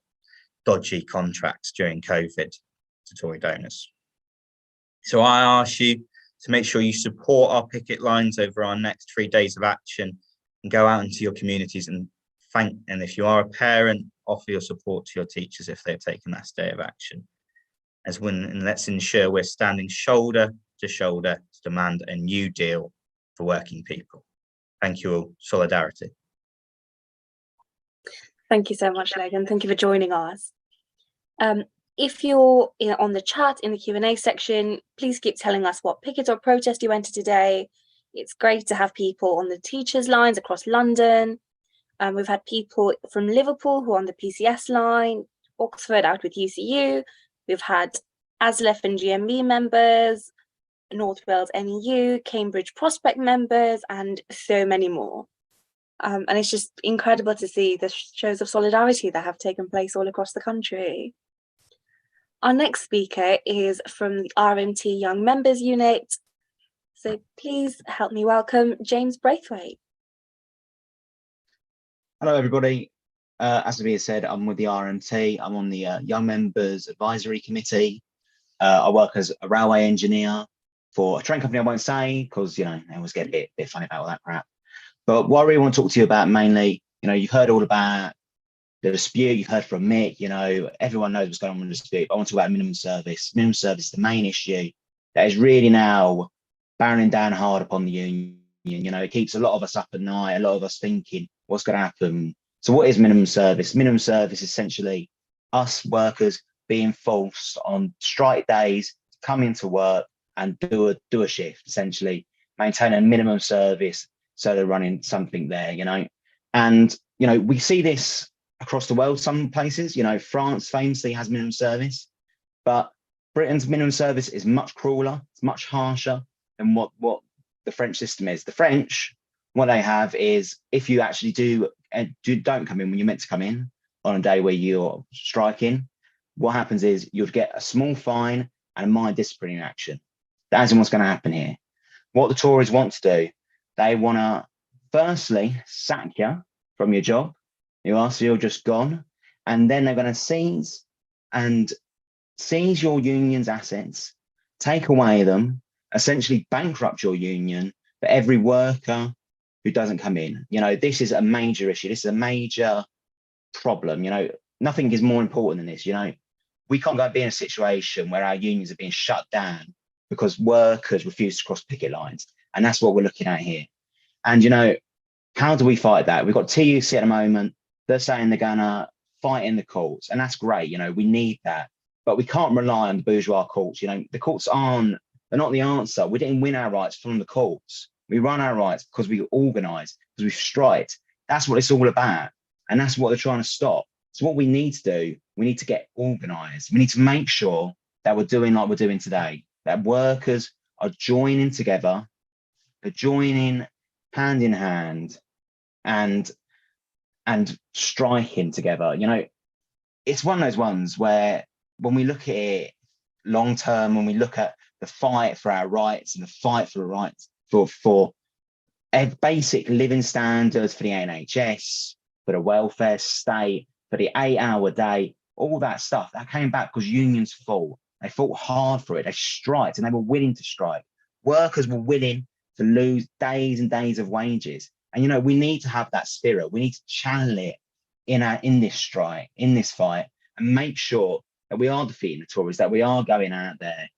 dodgy contracts during COVID to Tory donors. So I ask you to make sure you support our picket lines over our next 3 days of action, and go out into your communities and if you are a parent, offer your support to your teachers if they've taken that day of action. And let's ensure we're standing shoulder to shoulder to demand a new deal for working people. Thank you all. Solidarity. Thank you so much, Logan. Thank you for joining us. If you're on the chat in the Q&A section, please keep telling us what picket or protest you entered today. It's great to have people on the teachers' lines across London. We've had people from Liverpool who are on the PCS line, Oxford out with UCU. We've had ASLEF and GMB members, North Wales NEU, Cambridge Prospect members, and so many more. And it's just incredible to see the shows of solidarity that have taken place all across the country. Our next speaker is from the RMT Young Members Unit. So please help me welcome James Braithwaite. Hello, everybody. As Nabeela said, I'm with the RMT. I'm on the Young Members Advisory Committee. I work as a railway engineer for a train company I won't say, because, you know, I always get a bit funny about all that crap. But what I really want to talk to you about mainly, you know, you've heard all about the dispute, you've heard from Mick, you know, everyone knows what's going on with the dispute. But I want to talk about minimum service. Minimum service is the main issue that is really now barreling down hard upon the union. You know, it keeps a lot of us up at night, a lot of us thinking, what's going to happen? So what is minimum service? Minimum service is essentially us workers being forced on strike days to come into work and do a shift, essentially maintain a minimum service so they're running something there, you know. And, you know, we see this across the world, some places, you know, France famously has minimum service, but Britain's minimum service is much crueler, it's much harsher than what the French system is. The French, what they have is, if you actually don't come in when you're meant to come in on a day where you're striking, what happens is you'll get a small fine and a minor disciplinary action. That isn't what's going to happen here. What the Tories want to do, they want to firstly sack you from your job. You're just gone, and then they're going to seize your union's assets, take away them, essentially bankrupt your union for every worker who doesn't come in. You know, this is a major issue. This is a major problem. You know, nothing is more important than this. You know, we can't go and be in a situation where our unions are being shut down because workers refuse to cross picket lines. And that's what we're looking at here. And, you know, how do we fight that? We've got TUC at the moment. They're saying they're going to fight in the courts. And that's great. You know, we need that. But we can't rely on the bourgeois courts. You know, the courts they're not the answer. We didn't win our rights from the courts. We run our rights because we organise, because we've striked. That's what it's all about. And that's what they're trying to stop. So what we need to do, we need to get organised. We need to make sure that we're doing like we're doing today, that workers are joining together, they're joining hand in hand and striking together. You know, it's one of those ones where when we look at it long term, when we look at the fight for our rights and the fight for the rights for a basic living standards for the NHS, for the welfare state, for the 8-hour day, all that stuff, that came back because unions fought. They fought hard for it. They striked and they were willing to strike. Workers were willing to lose days and days of wages. And, you know, we need to have that spirit. We need to channel it in this strike, in this fight, and make sure that we are defeating the Tories, that we are going out there,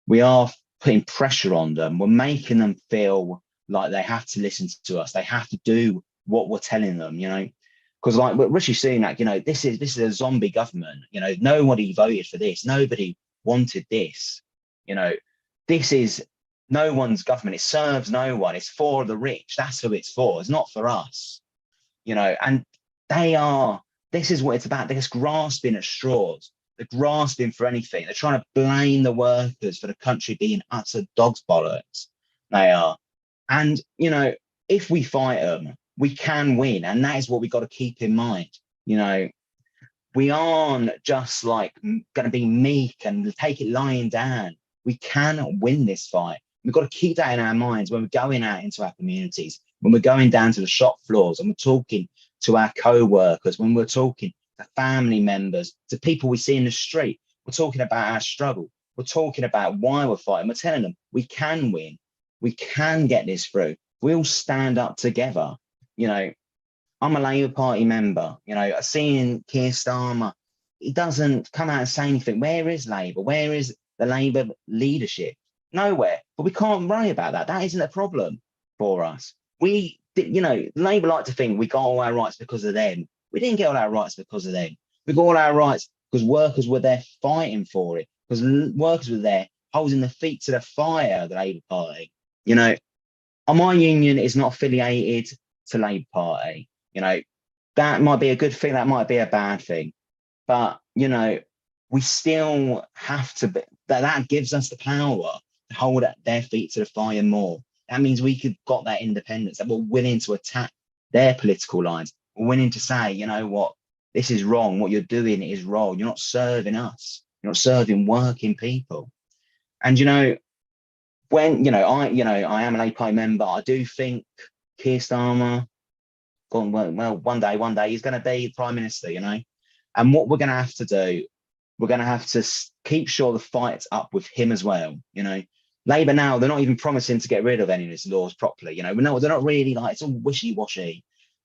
we are putting pressure on them, we're making them feel like they have to listen to us, they have to do what we're telling them, you know. Because like Rishi Sunak, you know, this is a zombie government. You know, nobody voted for this. Nobody wanted this. You know, this is no one's government. It serves no one. It's for the rich. That's who it's for. It's not for us. You know, and this is what it's about. They're just grasping at straws. They're grasping for anything. They're trying to blame the workers for the country being utter dog's bollocks. They are. And, you know, if we fight them, we can win, and that is what we've got to keep in mind. You know, we aren't just like going to be meek and take it lying down. We can win this fight. We've got to keep that in our minds when we're going out into our communities, when we're going down to the shop floors and we're talking to our co-workers, when we're talking to family members, to people we see in the street. We're talking about our struggle. We're talking about why we're fighting. We're telling them we can win. We can get this through. We all stand up together. You know, I'm a Labour Party member. You know, seeing Keir Starmer, he doesn't come out and say anything. Where is Labour? Where is the Labour leadership? Nowhere. But we can't worry about that. That isn't a problem for us. We, you know, Labour like to think we got all our rights because of them. We didn't get all our rights because of them. We got all our rights because workers were there fighting for it. Because workers were there holding their feet to the fire, the Labour Party. You know, my union is not affiliated to Labour Party. You know, that might be a good thing, that might be a bad thing, but you know, we still have to be, that gives us the power to hold their feet to the fire more. That means we could got that independence, that we're willing to attack their political lines. We're willing to say, you know what, this is wrong, what you're doing is wrong, you're not serving us, you're not serving working people. And you know, when I am an API member, I do think Keir Starmer, well, one day he's going to be Prime Minister, you know. And what we're going to have to do, we're going to have to keep sure the fight's up with him as well, you know. Labour now, they're not even promising to get rid of any of these laws properly, you know. They're not really, like, it's all wishy-washy,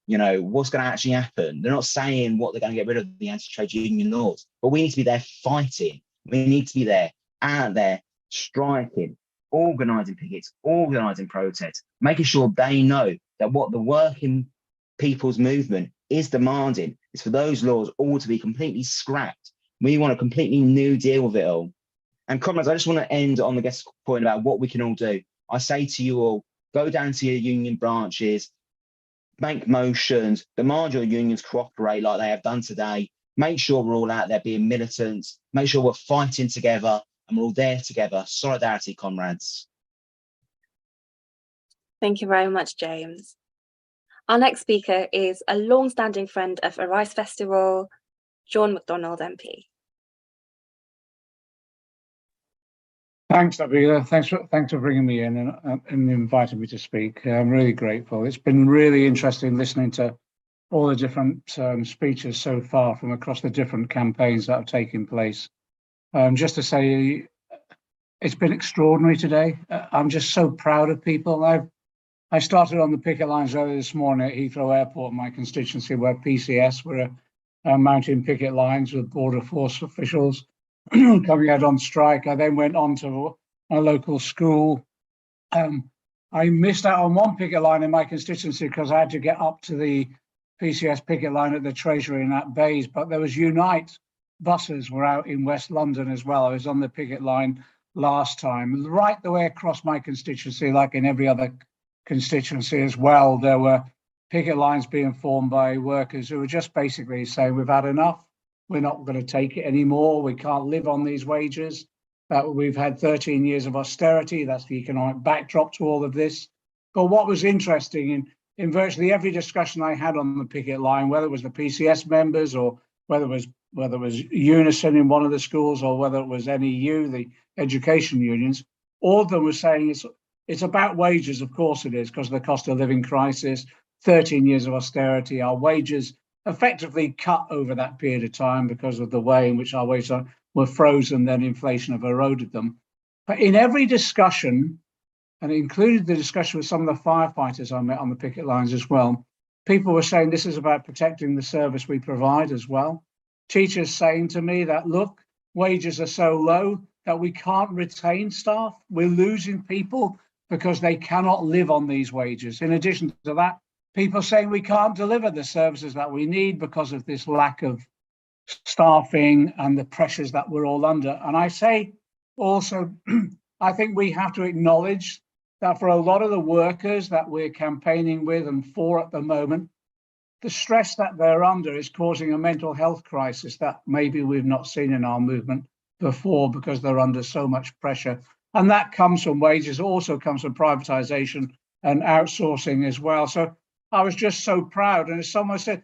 you know, what's going to actually happen. They're not saying what they're going to get rid of the anti-trade union laws, but we need to be there fighting. We need to be there, out there, striking, organising pickets, organising protests, making sure they know that what the working people's movement is demanding is for those laws all to be completely scrapped. We want a completely new deal with it all. And comrades, I just want to end on the guest point about what we can all do. I say to you all, go down to your union branches, make motions, demand your unions cooperate like they have done today. Make sure we're all out there being militants. Make sure we're fighting together and we're all there together. Solidarity, comrades. Thank you very much, James. Our next speaker is a long-standing friend of Organise Festival, John McDonnell MP. Thanks, Nabeela. Thanks for bringing me in and inviting me to speak. I'm really grateful. It's been really interesting listening to all the different speeches so far from across the different campaigns that have taken place. Just to say, it's been extraordinary today. I'm just so proud of people. I started on the picket lines earlier this morning at Heathrow Airport, my constituency, where PCS were mounting picket lines with Border Force officials coming out on strike. I then went on to a local school. I missed out on one picket line in my constituency because I had to get up to the PCS picket line at the Treasury in that Bays, but there was Unite buses were out in West London as well. I was on the picket line last time. Right the way across my constituency, like in every other constituency as well, there were picket lines being formed by workers who were just basically saying, we've had enough. We're not going to take it anymore. We can't live on these wages. We've had 13 years of austerity. That's the economic backdrop to all of this. But what was interesting in virtually every discussion I had on the picket line, whether it was the PCS members or whether it was Unison in one of the schools or whether it was NEU, the education unions, all of them were saying it's about wages. Of course it is, because of the cost of living crisis, 13 years of austerity, our wages effectively cut over that period of time because of the way in which our wages were frozen, then inflation have eroded them. But in every discussion, and it included the discussion with some of the firefighters I met on the picket lines as well, people were saying this is about protecting the service we provide as well. Teachers saying to me that, look, wages are so low that we can't retain staff. We're losing people because they cannot live on these wages. In addition to that, people saying we can't deliver the services that we need because of this lack of staffing and the pressures that we're all under. And I say also, I think we have to acknowledge that for a lot of the workers that we're campaigning with and for at the moment, the stress that they're under is causing a mental health crisis that maybe we've not seen in our movement before, because they're under so much pressure. And that comes from wages, also comes from privatization and outsourcing as well. So I was just so proud. And as someone said,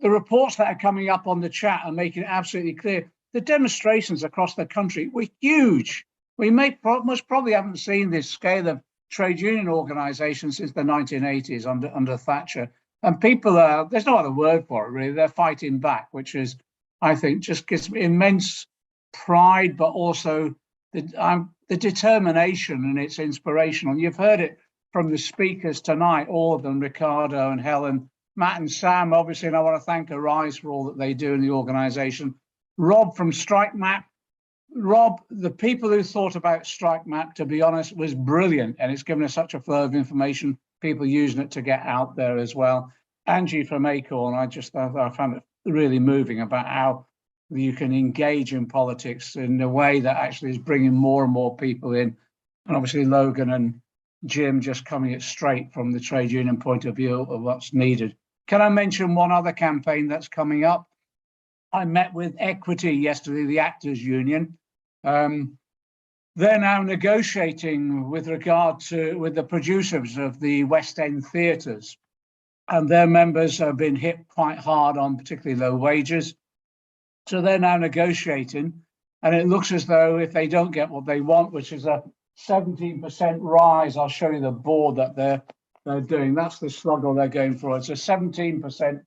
the reports that are coming up on the chat are making it absolutely clear. The demonstrations across the country were huge. We most probably haven't seen this scale of trade union organisation since the 1980s under Thatcher. And people are, there's no other word for it really, they're fighting back, which is, I think, just gives me immense pride, but also the determination, and it's inspirational. And you've heard it from the speakers tonight, all of them, Riccardo and Helen, Matt and Sam, obviously, and I want to thank Organise for all that they do in the organisation. Rob from Strike Map. Rob, the people who thought about Strike Map, to be honest, was brilliant, and it's given us such a flow of information, people using it to get out there as well. Angie from Acorn, I found it really moving about how you can engage in politics in a way that actually is bringing more and more people in. And obviously Logan and Jim just coming it straight from the trade union point of view of what's needed. Can I mention one other campaign that's coming up? I met with Equity yesterday, the Actors Union. They're now negotiating with regard to with the producers of the West End theatres, and their members have been hit quite hard on particularly low wages. So they're now negotiating, and it looks as though if they don't get what they want, which is a 17% rise, I'll show you the board that they're doing. That's the struggle they're going for. It's a 17%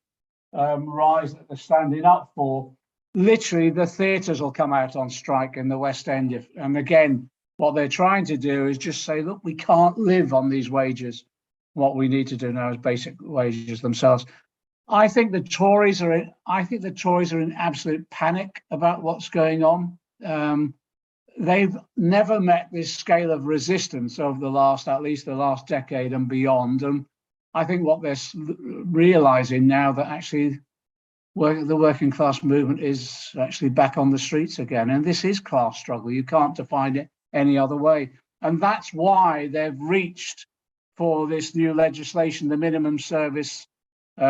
rise that they're standing up for. Literally, the theatres will come out on strike in the West End. And again, what they're trying to do is just say, look, we can't live on these wages. What we need to do now is basic wages themselves. I think the Tories are in absolute panic about what's going on. They've never met this scale of resistance over at least the last decade and beyond. And I think what they're realizing now that actually the working class movement is actually back on the streets again. And this is class struggle. You can't define it any other way. And that's why they've reached for this new legislation, the minimum service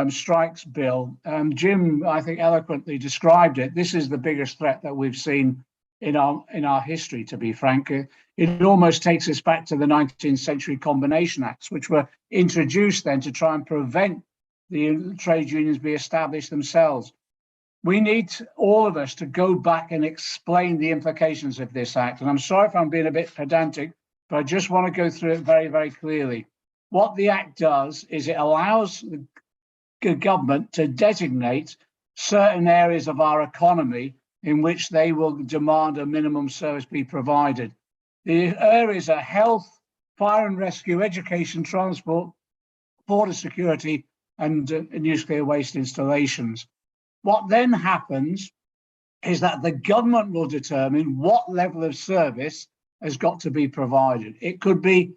strikes bill. Jim, I think, eloquently described it. This is the biggest threat that we've seen in our history, to be frank. It almost takes us back to the 19th century Combination Acts, which were introduced then to try and prevent the trade unions be established themselves. We need all of us to go back and explain the implications of this act. And I'm sorry if I'm being a bit pedantic, but I just want to go through it very, very clearly. What the act does is it allows the government to designate certain areas of our economy in which they will demand a minimum service be provided. The areas are health, fire and rescue, education, transport, border security, and nuclear waste installations. What then happens is that the government will determine what level of service has got to be provided. It could be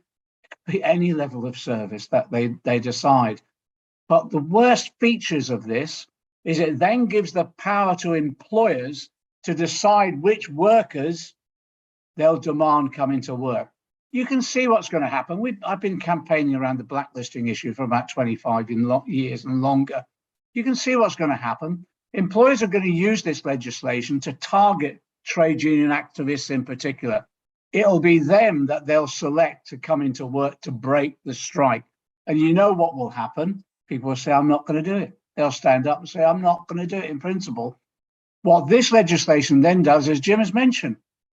any level of service that they decide. But the worst features of this is it then gives the power to employers to decide which workers they'll demand come into work. You can see what's going to happen. I've been campaigning around the blacklisting issue for about 25 years and longer. You can see what's going to happen. Employers are going to use this legislation to target trade union activists in particular. It'll be them that they'll select to come into work to break the strike. And you know what will happen? People will say, I'm not going to do it. They'll stand up and say, I'm not going to do it in principle. What this legislation then does, as Jim has mentioned,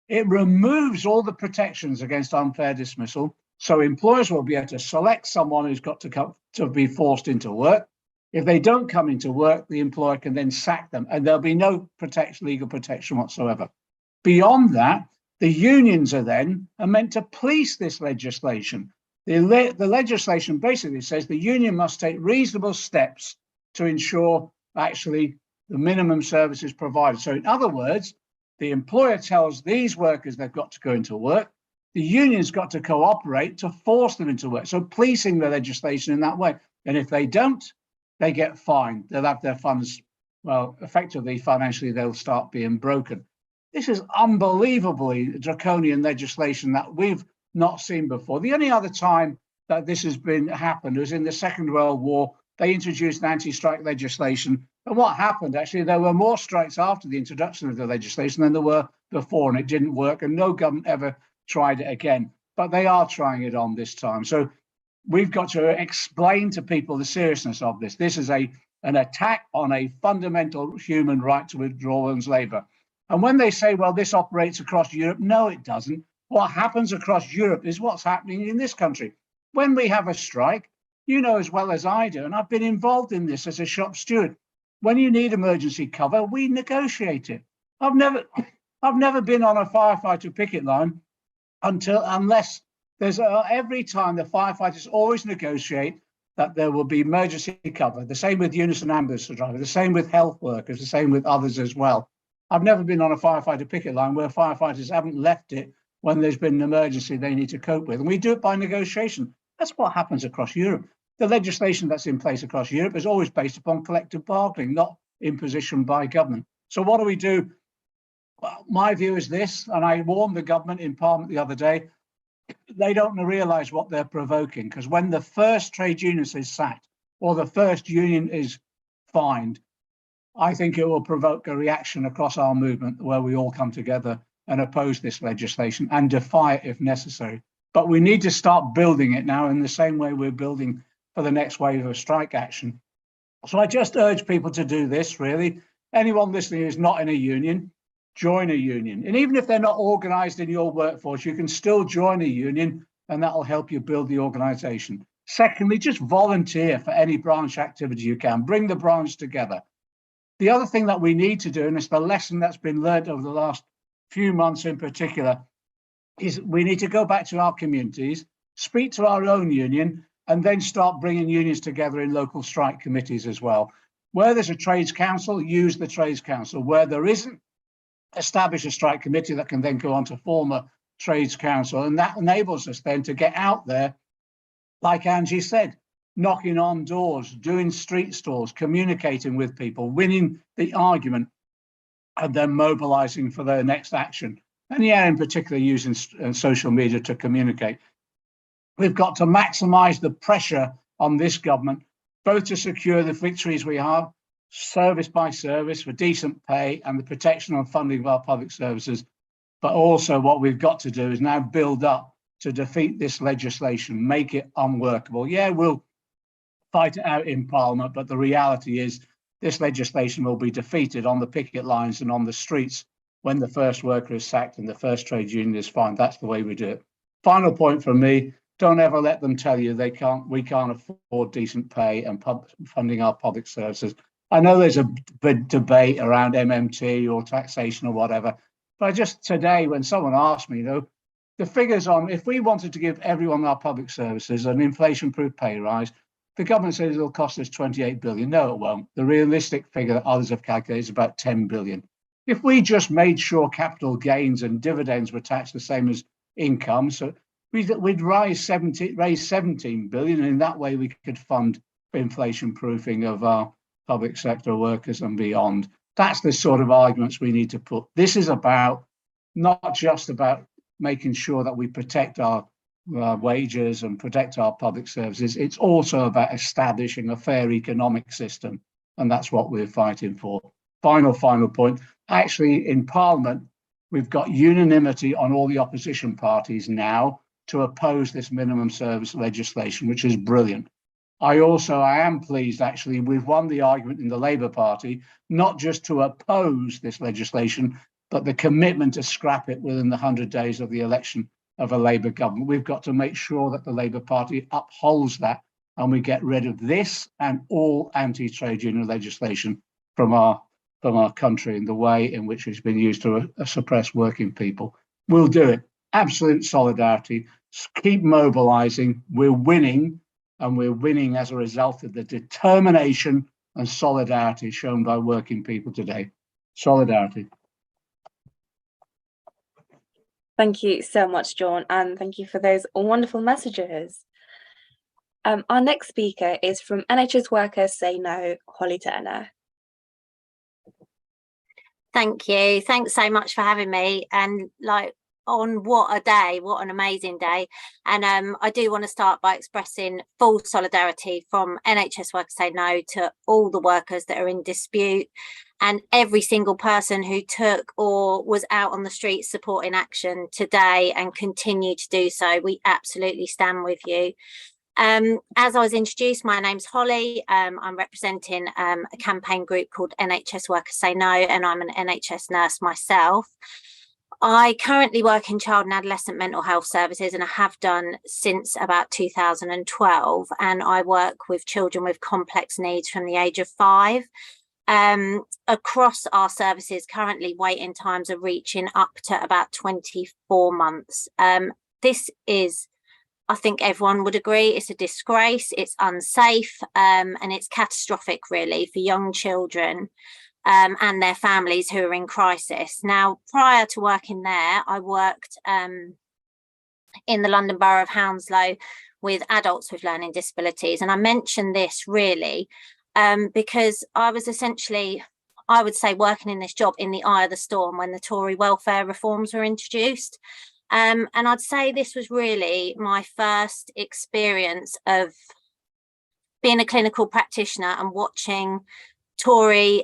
it removes all the protections against unfair dismissal. So employers will be able to select someone who's got to be forced into work. If they don't come into work, the employer can then sack them, and there'll be no legal protection whatsoever. Beyond that, the unions are meant to police this legislation. The legislation basically says the union must take reasonable steps to ensure actually the minimum service is provided. So in other words, the employer tells these workers they've got to go into work. The union's got to cooperate to force them into work. So policing the legislation in that way. And if they don't, they get fined. They'll have their funds, well, effectively, financially, they'll start being broken. This is unbelievably draconian legislation that we've not seen before. The only other time that this has happened was in the Second World War. They introduced anti-strike legislation. And what happened, actually, there were more strikes after the introduction of the legislation than there were before, and it didn't work, and no government ever tried it again. But they are trying it on this time. So we've got to explain to people the seriousness of this. This is an attack on a fundamental human right to withdraw one's labour. And when they say, well, this operates across Europe, no, it doesn't. What happens across Europe is what's happening in this country. When we have a strike, you know as well as I do, and I've been involved in this as a shop steward. When you need emergency cover, we negotiate it. I've never been on a firefighter picket line unless there's every time the firefighters always negotiate that there will be emergency cover. The same with unison ambulance drivers, the same with health workers, the same with others as well. I've never been on a firefighter picket line where firefighters haven't left it when there's been an emergency they need to cope with. And we do it by negotiation. That's what happens across Europe. The legislation that's in place across Europe is always based upon collective bargaining, not imposition by government. So what do? Well, my view is this, and I warned the government in Parliament the other day, they don't realise what they're provoking, because when the first trade unionist is sacked or the first union is fined, I think it will provoke a reaction across our movement where we all come together and oppose this legislation and defy it if necessary. But we need to start building it now in the same way we're building for the next wave of strike action. So I just urge people to do this, really. Anyone listening who's not in a union, join a union. And even if they're not organised in your workforce, you can still join a union, and that'll help you build the organisation. Secondly, just volunteer for any branch activity you can. Bring the branch together. The other thing that we need to do, and it's the lesson that's been learned over the last few months in particular, is we need to go back to our communities, speak to our own union, and then start bringing unions together in local strike committees as well. Where there's a trades council, use the trades council. Where there isn't, establish a strike committee that can then go on to form a trades council. And that enables us then to get out there, like Angie said, knocking on doors, doing street stalls, communicating with people, winning the argument, and then mobilizing for their next action. And yeah, in particular, using social media to communicate. We've got to maximize the pressure on this government, both to secure the victories we have, service by service for decent pay and the protection and funding of our public services. But also what we've got to do is now build up to defeat this legislation, make it unworkable. Yeah, we'll fight it out in Parliament, but the reality is this legislation will be defeated on the picket lines and on the streets when the first worker is sacked and the first trade union is fined. That's the way we do it. Final point from me, don't ever let them tell you we can't afford decent pay and funding our public services. I know there's a big debate around MMT or taxation or whatever, but just today when someone asked me, the figures on if we wanted to give everyone our public services an inflation-proof pay rise, the government says it'll cost us 28 billion. No, it won't. The realistic figure that others have calculated is about 10 billion. If we just made sure capital gains and dividends were taxed the same as income, so we'd raise 17 billion, and in that way we could fund inflation proofing of our public sector workers and beyond. That's the sort of arguments we need to put. This is about not just about making sure that we protect our wages and protect our public services. It's also about establishing a fair economic system, and that's what we're fighting for. Final point. Actually, in Parliament, we've got unanimity on all the opposition parties now to oppose this minimum service legislation, which is brilliant. I am pleased, actually, we've won the argument in the Labour Party, not just to oppose this legislation, but the commitment to scrap it within the 100 days of the election of a Labour government. We've got to make sure that the Labour Party upholds that and we get rid of this and all anti-trade union legislation from our country in the way in which it's been used to suppress working people. We'll do it. absolute solidarity. Keep mobilising. We're winning, and we're winning as a result of the determination and solidarity shown by working people today. Solidarity. Thank you so much, John, and thank you for those wonderful messages. Our next speaker is from NHS Workers Say No, Holly Turner. Thank you. Thanks so much for having me. And what a day, what an amazing day. And I do want to start by expressing full solidarity from NHS Workers Say No to all the workers that are in dispute and every single person who took or was out on the streets supporting action today and continue to do so. We absolutely stand with you. As I was introduced, my name's Holly. I'm representing a campaign group called NHS Workers Say No, and I'm an NHS nurse myself. I currently work in child and adolescent mental health services, and I have done since about 2012, and I work with children with complex needs from the age of 5. Across our services, currently waiting times are reaching up to about 24 months. This is, I think everyone would agree, it's a disgrace, it's unsafe, and it's catastrophic really for young children and their families who are in crisis. Now, prior to working there, I worked in the London Borough of Hounslow with adults with learning disabilities. And I mention this really because I was essentially, I would say, working in this job in the eye of the storm when the Tory welfare reforms were introduced. And I'd say this was really my first experience of being a clinical practitioner and watching Tory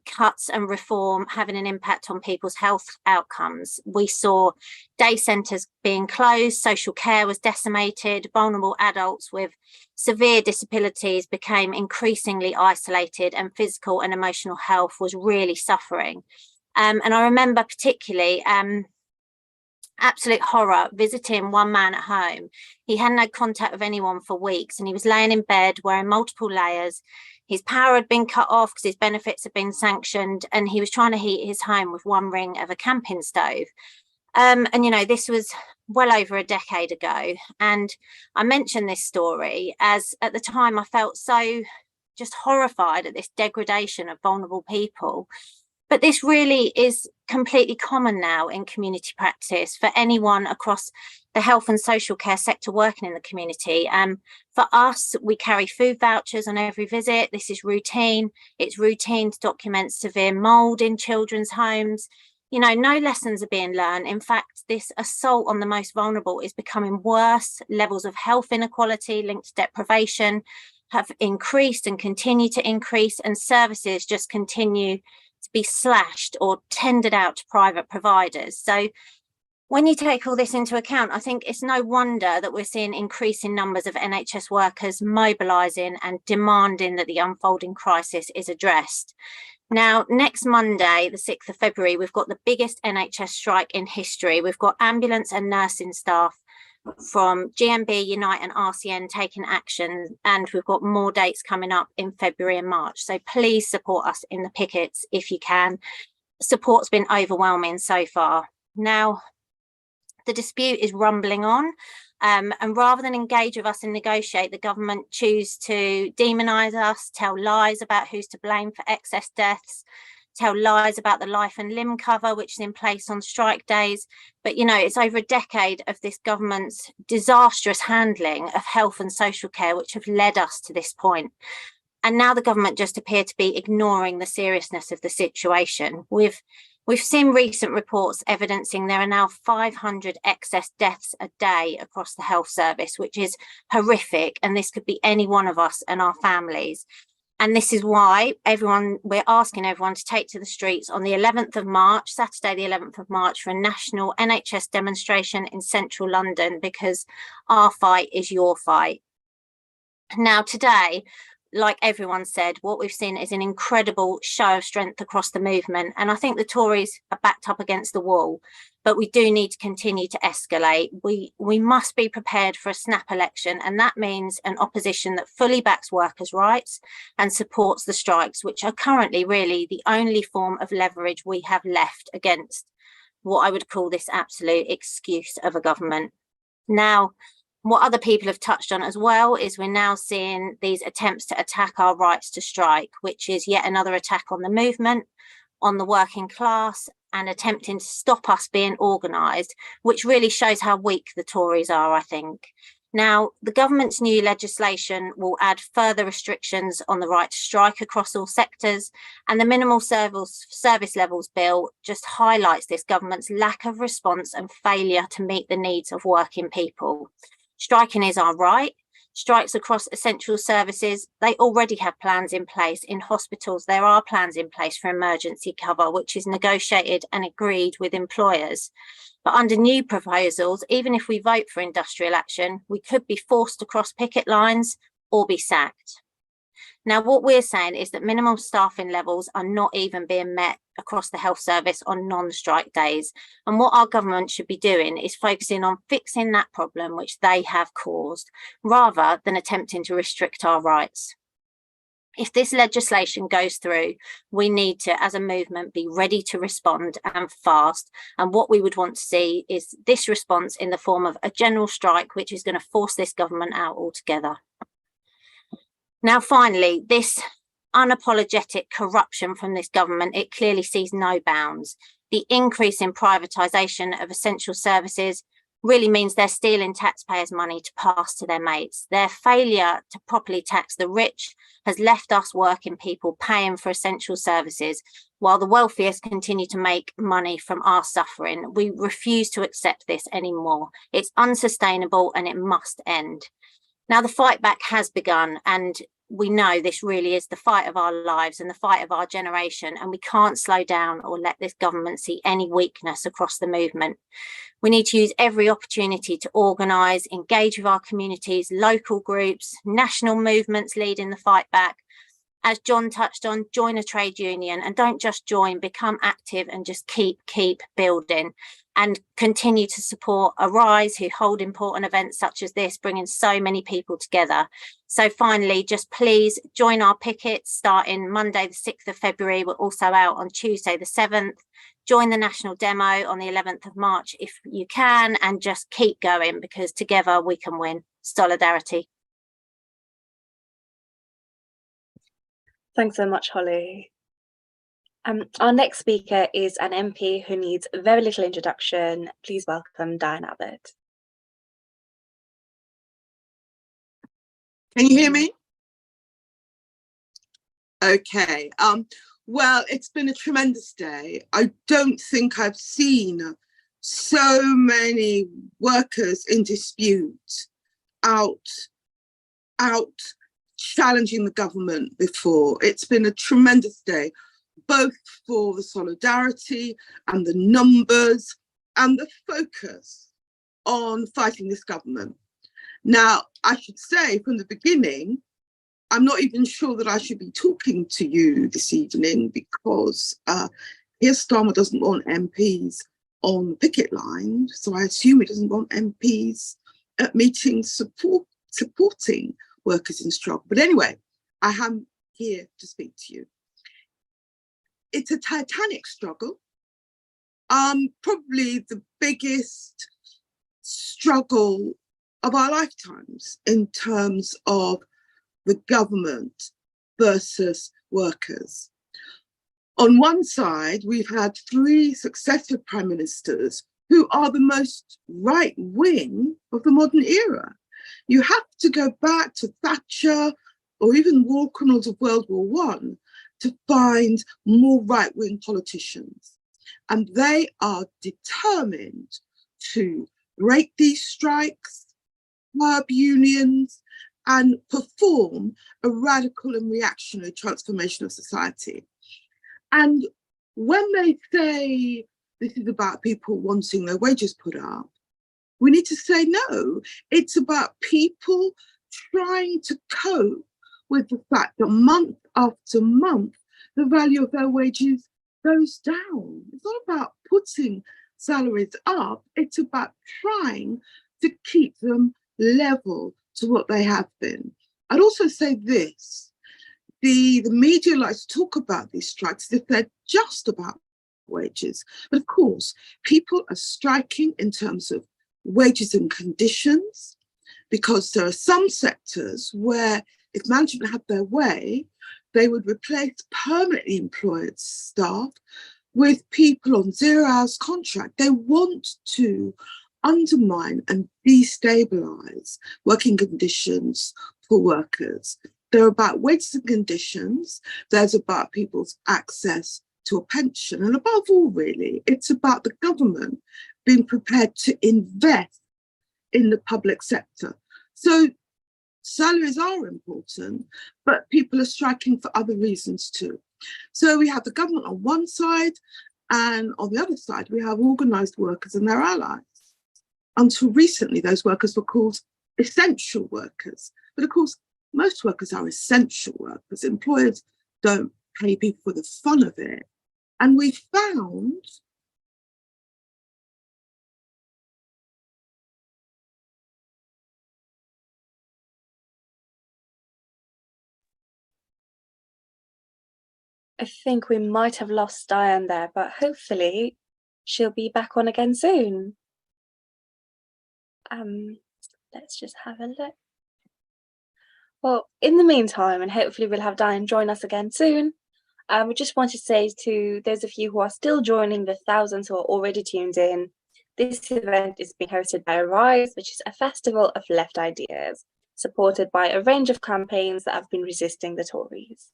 cuts and reform having an impact on people's health outcomes. We saw day centres being closed, social care was decimated, vulnerable adults with severe disabilities became increasingly isolated, and physical and emotional health was really suffering. And I remember particularly absolute horror visiting one man at home. He hadn't had contact with anyone for weeks, and he was laying in bed wearing multiple layers. His power had been cut off because his benefits had been sanctioned, and he was trying to heat his home with one ring of a camping stove. And you know, this was well over a decade ago, and I mentioned this story as at the time I felt so just horrified at this degradation of vulnerable people. But this really is completely common now in community practice for anyone across the health and social care sector working in the community. For us, we carry food vouchers on every visit. This is routine. It's routine to document severe mould in children's homes. You know, no lessons are being learned. In fact, this assault on the most vulnerable is becoming worse. Levels of health inequality linked to deprivation have increased and continue to increase, and services just continue to be slashed or tendered out to private providers. So when you take all this into account, I think it's no wonder that we're seeing increasing numbers of NHS workers mobilising and demanding that the unfolding crisis is addressed. Now, next Monday, the 6th of February, we've got the biggest NHS strike in history. We've got ambulance and nursing staff from GMB, Unite and RCN taking action, and we've got more dates coming up in February and March. So please support us in the pickets if you can. Support's been overwhelming so far. Now, the dispute is rumbling on, and rather than engage with us and negotiate, the government choose to demonise us, tell lies about who's to blame for excess deaths, tell lies about the life and limb cover, which is in place on strike days. But, you know, it's over a decade of this government's disastrous handling of health and social care, which have led us to this point. And now the government just appear to be ignoring the seriousness of the situation. We've seen recent reports evidencing there are now 500 excess deaths a day across the health service, which is horrific. And this could be any one of us and our families. And this is why we're asking everyone to take to the streets on the 11th of March, Saturday, the 11th of March, for a national NHS demonstration in central London, because our fight is your fight. Now, today, like everyone said, what we've seen is an incredible show of strength across the movement. And I think the Tories are backed up against the wall, but we do need to continue to escalate. We must be prepared for a snap election, and that means an opposition that fully backs workers' rights and supports the strikes, which are currently really the only form of leverage we have left against what I would call this absolute excuse of a government. Now, what other people have touched on as well is we're now seeing these attempts to attack our rights to strike, which is yet another attack on the movement, on the working class, and attempting to stop us being organised, which really shows how weak the Tories are, I think. Now, the government's new legislation will add further restrictions on the right to strike across all sectors, and the minimal service levels bill just highlights this government's lack of response and failure to meet the needs of working people. Striking is our right. Strikes across essential services, they already have plans in place. In hospitals, there are plans in place for emergency cover, which is negotiated and agreed with employers. But under new proposals, even if we vote for industrial action, we could be forced to cross picket lines or be sacked. Now, what we're saying is that minimum staffing levels are not even being met across the health service on non-strike days. And what our government should be doing is focusing on fixing that problem which they have caused, rather than attempting to restrict our rights. If this legislation goes through, we need to, as a movement, be ready to respond and fast. And what we would want to see is this response in the form of a general strike, which is going to force this government out altogether. Now, finally, this unapologetic corruption from this government, it clearly sees no bounds. The increase in privatisation of essential services really means they're stealing taxpayers' money to pass to their mates. Their failure to properly tax the rich has left us working people paying for essential services, while the wealthiest continue to make money from our suffering. We refuse to accept this anymore. It's unsustainable and it must end. Now, the fight back has begun, and we know this really is the fight of our lives and the fight of our generation, and we can't slow down or let this government see any weakness across the movement. We need to use every opportunity to organise, engage with our communities, local groups, national movements leading the fight back. As John touched on, join a trade union, and don't just join, become active and just keep building. And continue to support Organise, who hold important events such as this, bringing so many people together. So finally, just please join our pickets starting Monday, the 6th of February. We're also out on Tuesday, the 7th. Join the national demo on the 11th of March if you can, and just keep going, because together we can win. Solidarity. Thanks so much, Holly. Our next speaker is an MP who needs very little introduction. Please welcome Diane Abbott. Can you hear me? Okay. Well, it's been a tremendous day. I don't think I've seen so many workers in dispute out challenging the government before. It's been a tremendous day, both for the solidarity and the numbers and the focus on fighting this government. Now, I should say from the beginning, I'm not even sure that I should be talking to you this evening, because Keir Starmer doesn't want MPs on the picket line. So I assume he doesn't want MPs at meetings supporting workers in struggle. But anyway, I am here to speak to you. It's a titanic struggle, probably the biggest struggle of our lifetimes in terms of the government versus workers. On one side, we've had 3 successive prime ministers who are the most right-wing of the modern era. You have to go back to Thatcher or even war criminals of World War I to find more right-wing politicians. And they are determined to break these strikes, curb unions, and perform a radical and reactionary transformation of society. And when they say this is about people wanting their wages put up, we need to say no. It's about people trying to cope with the fact that month after month, the value of their wages goes down. It's not about putting salaries up, it's about trying to keep them level to what they have been. I'd also say this, the media likes to talk about these strikes as if they're just about wages. But of course, people are striking in terms of wages and conditions, because there are some sectors where if management had their way, they would replace permanently employed staff with people on 0 hours contract. They want to undermine and destabilise working conditions for workers. They're about wages and conditions. There's about people's access to a pension. And above all, really, it's about the government being prepared to invest in the public sector. So salaries are important, but people are striking for other reasons too. So we have the government on one side, and on the other side, we have organised workers and their allies. Until recently, those workers were called essential workers. But of course, most workers are essential workers. Employers don't pay people for the fun of it. And we found I think we might have lost Diane there, but hopefully she'll be back on again soon. Let's just have a look. Well, in the meantime, and hopefully we'll have Diane join us again soon, we just want to say to those of you who are still joining, the thousands who are already tuned in, this event is being hosted by Organise, which is a festival of left ideas, supported by a range of campaigns that have been resisting the Tories.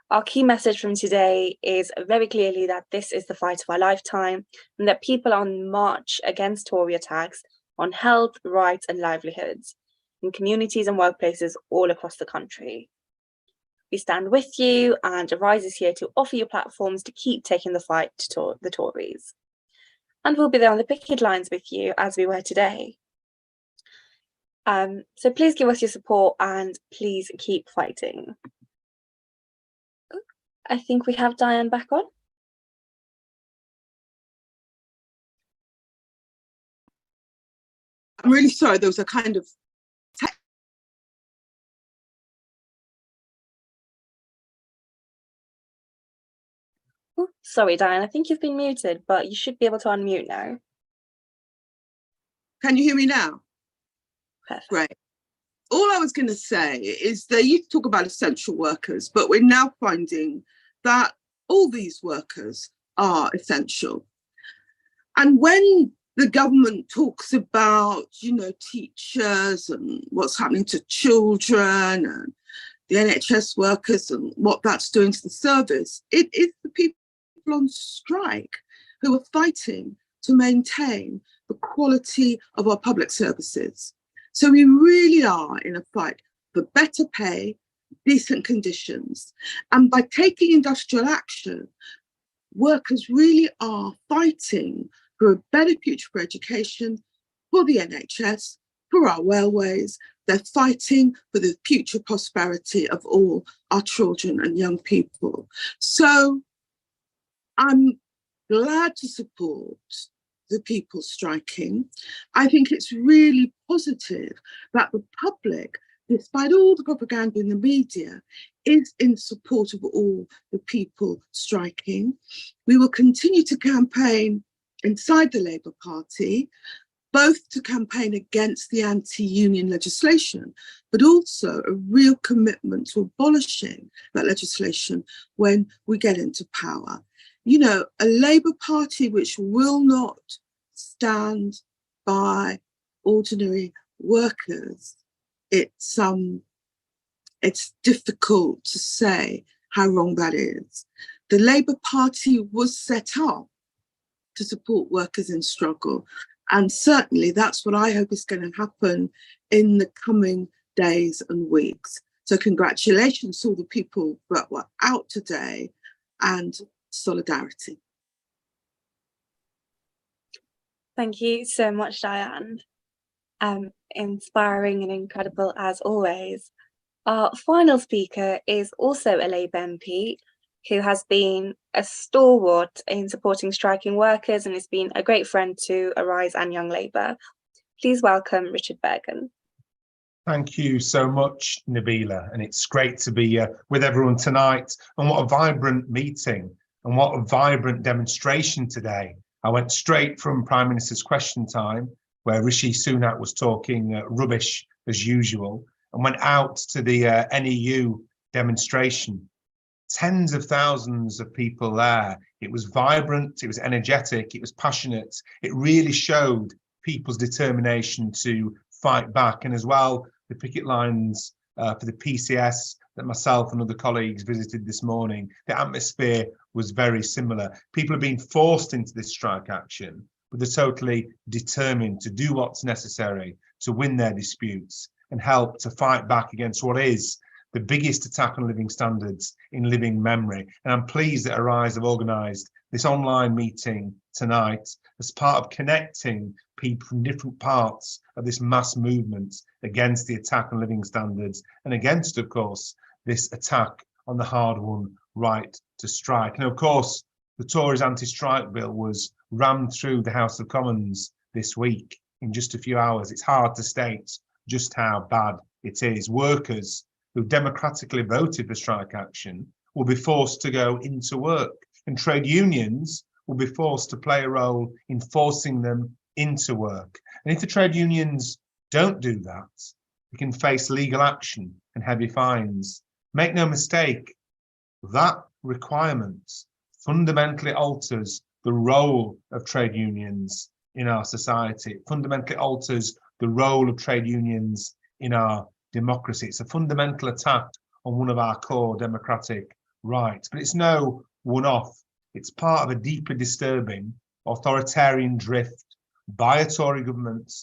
Our key message from today is very clearly that this is the fight of our lifetime, and that people are on march against Tory attacks on health, rights and livelihoods in communities and workplaces all across the country. We stand with you, and Organise is here to offer you platforms to keep taking the fight to the Tories. And we'll be there on the picket lines with you as we were today. So please give us your support and please keep fighting. I think we have Diane back on. I'm really sorry, there was a kind of Ooh, sorry, Diane, I think you've been muted, but you should be able to unmute now. Can you hear me now? Perfect. Great. All I was going to say is they used to talk about essential workers, but we're now finding that all these workers are essential. And when the government talks about, you know, teachers and what's happening to children and the NHS workers and what that's doing to the service, it is the people on strike who are fighting to maintain the quality of our public services. So we really are in a fight for better pay, decent conditions. And by taking industrial action, workers really are fighting for a better future for education, for the NHS, for our railways. They're fighting for the future prosperity of all our children and young people. So I'm glad to support the people striking. I think it's really positive that the public, despite all the propaganda in the media, is in support of all the people striking. We will continue to campaign inside the Labour Party, both to campaign against the anti-union legislation, but also a real commitment to abolishing that legislation when we get into power. You know, a Labour Party which will not stand by ordinary workers, it's difficult to say how wrong that is. The Labour Party was set up to support workers in struggle. And certainly that's what I hope is going to happen in the coming days and weeks. So congratulations to all the people that were out today, and solidarity. Thank you so much, Diane. Inspiring and incredible as always. Our final speaker is also a Labour MP who has been a stalwart in supporting striking workers and has been a great friend to Organise and Young Labour. Please welcome Richard Burgon. Thank you so much, Nabeela, and it's great to be with everyone tonight. And what a vibrant meeting And what a vibrant demonstration today. I went straight from Prime Minister's question time, where Rishi Sunak was talking rubbish as usual, and went out to the NEU demonstration. Tens of thousands of people there. It was vibrant, it was energetic, it was passionate. It really showed people's determination to fight back. And as well, the picket lines for the PCS that myself and other colleagues visited this morning, the atmosphere was very similar. People are being forced into this strike action, but they're totally determined to do what's necessary to win their disputes and help to fight back against what is the biggest attack on living standards in living memory. And I'm pleased that Organise have organised this online meeting tonight as part of connecting people from different parts of this mass movement against the attack on living standards and against, of course, this attack on the hard-won right to strike. And of course, the Tories anti-strike bill was rammed through the House of Commons this week in just a few hours. It's hard to state just how bad it is. Workers who democratically voted for strike action will be forced to go into work, and trade unions will be forced to play a role in forcing them into work. And if the trade unions don't do that, we can face legal action and heavy fines. Make no mistake, that requirement fundamentally alters the role of trade unions in our society. It fundamentally alters the role of trade unions in our democracy. It's a fundamental attack on one of our core democratic rights, but it's no one-off. It's part of a deeply disturbing authoritarian drift by a Tory government,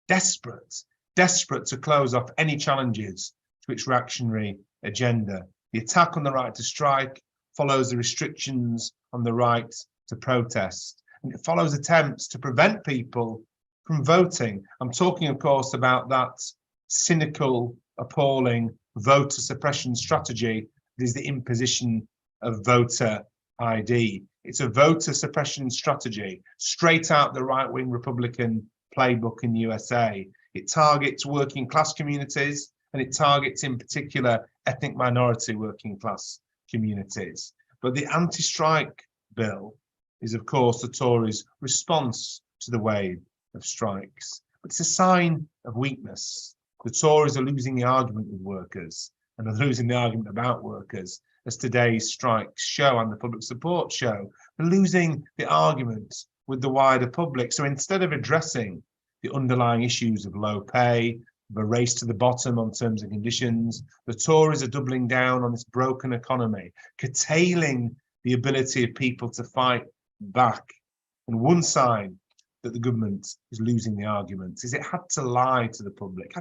desperate to close off any challenges to its reactionary agenda. The attack on the right to strike follows the restrictions on the right to protest, and it follows attempts to prevent people from voting. I'm talking, of course, about that cynical, appalling voter suppression strategy that is the imposition of voter ID. It's a voter suppression strategy straight out the right-wing Republican playbook in the USA. It targets working class communities, and it targets in particular ethnic minority working class communities. But the anti-strike bill is, of course, the Tories' response to the wave of strikes. But it's a sign of weakness. The Tories are losing the argument with workers, and are losing the argument about workers, as today's strikes show and the public support show. They're losing the argument with the wider public. So instead of addressing the underlying issues of low pay, of a race to the bottom on terms and conditions, the Tories are doubling down on this broken economy, curtailing the ability of people to fight back. And one sign that the government is losing the argument is it had to lie to the public,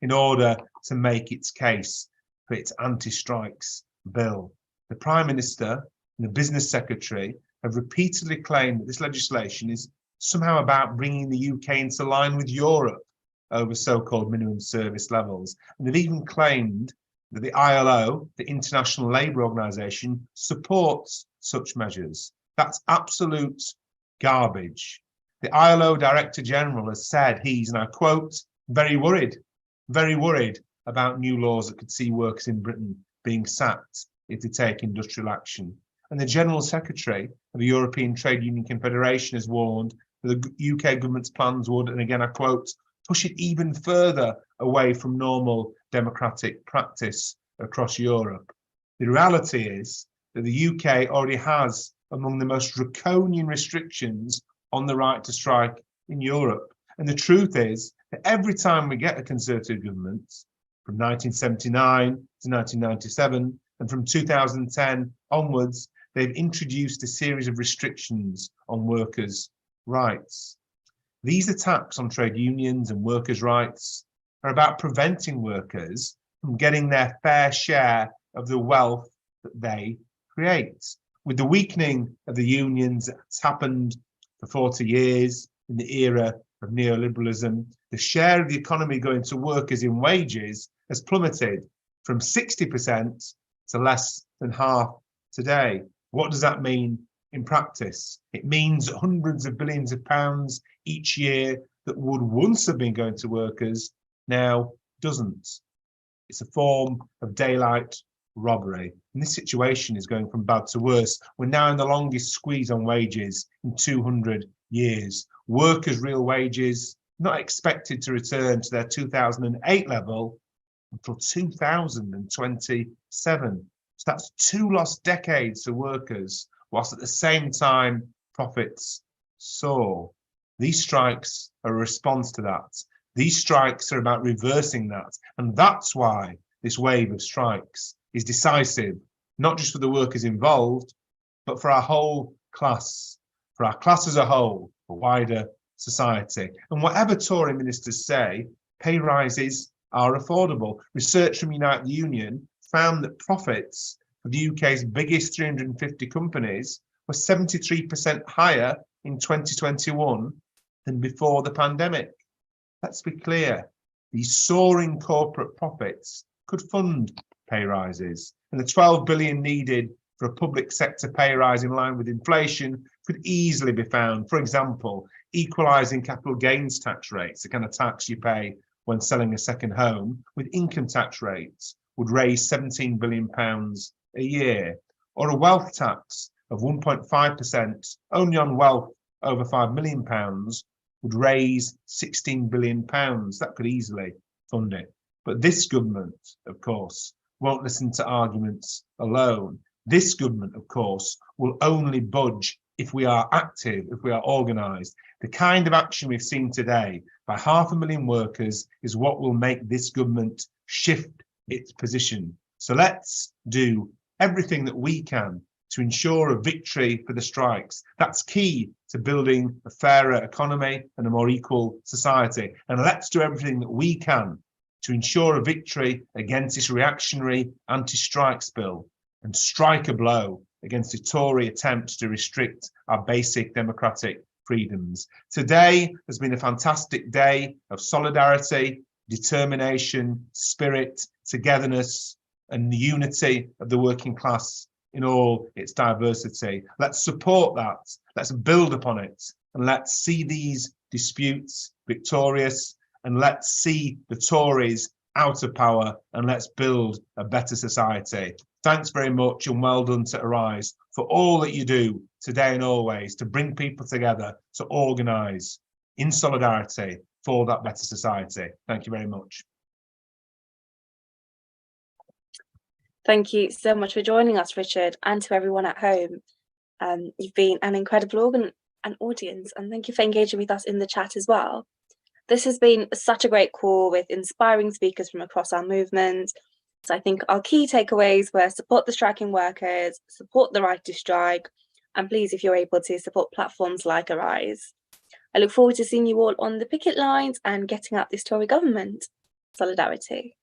in order to make its case for its anti-strikes bill. The Prime Minister and the Business Secretary have repeatedly claimed that this legislation is somehow about bringing the UK into line with Europe over so-called minimum service levels. And they've even claimed that the ILO, the International Labour Organization, supports such measures. That's absolute garbage. The ILO Director General has said he's, and I quote, very worried about new laws that could see workers in Britain being sacked if they take industrial action. And the General Secretary of the European Trade Union Confederation has warned that the UK government's plans would, and again I quote, push it even further away from normal democratic practice across Europe. The reality is that the UK already has among the most draconian restrictions on the right to strike in Europe. And the truth is that every time we get a Conservative government, from 1979 to 1997, and from 2010 onwards, they've introduced a series of restrictions on workers' rights. These attacks on trade unions and workers' rights are about preventing workers from getting their fair share of the wealth that they create. With the weakening of the unions that's happened for 40 years in the era of neoliberalism, the share of the economy going to workers in wages has plummeted from 60% to less than half today. What does that mean in practice? It means hundreds of billions of pounds each year that would once have been going to workers now doesn't. It's a form of daylight robbery. And this situation is going from bad to worse. We're now in the longest squeeze on wages in 200 years. Workers' real wages not expected to return to their 2008 level until 2027. So that's 2 lost decades for workers, whilst at the same time profits soar. These strikes are a response to that. These strikes are about reversing that. And that's why this wave of strikes is decisive, not just for the workers involved, but for our whole class, for our class as a whole, for wider society. And whatever Tory ministers say, pay rises are affordable. Research from Unite the Union found that profits for the UK's biggest 350 companies were 73% higher in 2021 than before the pandemic. Let's be clear, these soaring corporate profits could fund pay rises, and the 12 billion needed for a public sector pay rise in line with inflation could easily be found. For example, equalising capital gains tax rates, the kind of tax you pay when selling a second home, with income tax rates would raise £17 billion a year, or a wealth tax of 1.5% only on wealth over £5 million would raise £16 billion. That could easily fund it. But this government, of course, won't listen to arguments alone. This government, of course, will only budge if we are active, if we are organised. The kind of action we've seen today by 500,000 workers is what will make this government shift its position. So let's do everything that we can to ensure a victory for the strikes. That's key to building a fairer economy and a more equal society. And let's do everything that we can to ensure a victory against this reactionary anti-strikes bill and strike a blow against the Tory attempts to restrict our basic democratic freedoms. Today has been a fantastic day of solidarity, determination, spirit, togetherness, and the unity of the working class in all its diversity. Let's support that, let's build upon it, and let's see these disputes victorious, and let's see the Tories out of power, and let's build a better society. Thanks very much, and well done to Organise for all that you do today and always to bring people together, to organise in solidarity for that better society. Thank you very much. Thank you so much for joining us, Richard, and to everyone at home. You've been an incredible audience, and thank you for engaging with us in the chat as well. This has been such a great call with inspiring speakers from across our movement. So I think our key takeaways were support the striking workers, support the right to strike, and please, if you're able to, support platforms like Organise. I look forward to seeing you all on the picket lines and getting out this Tory government. Solidarity.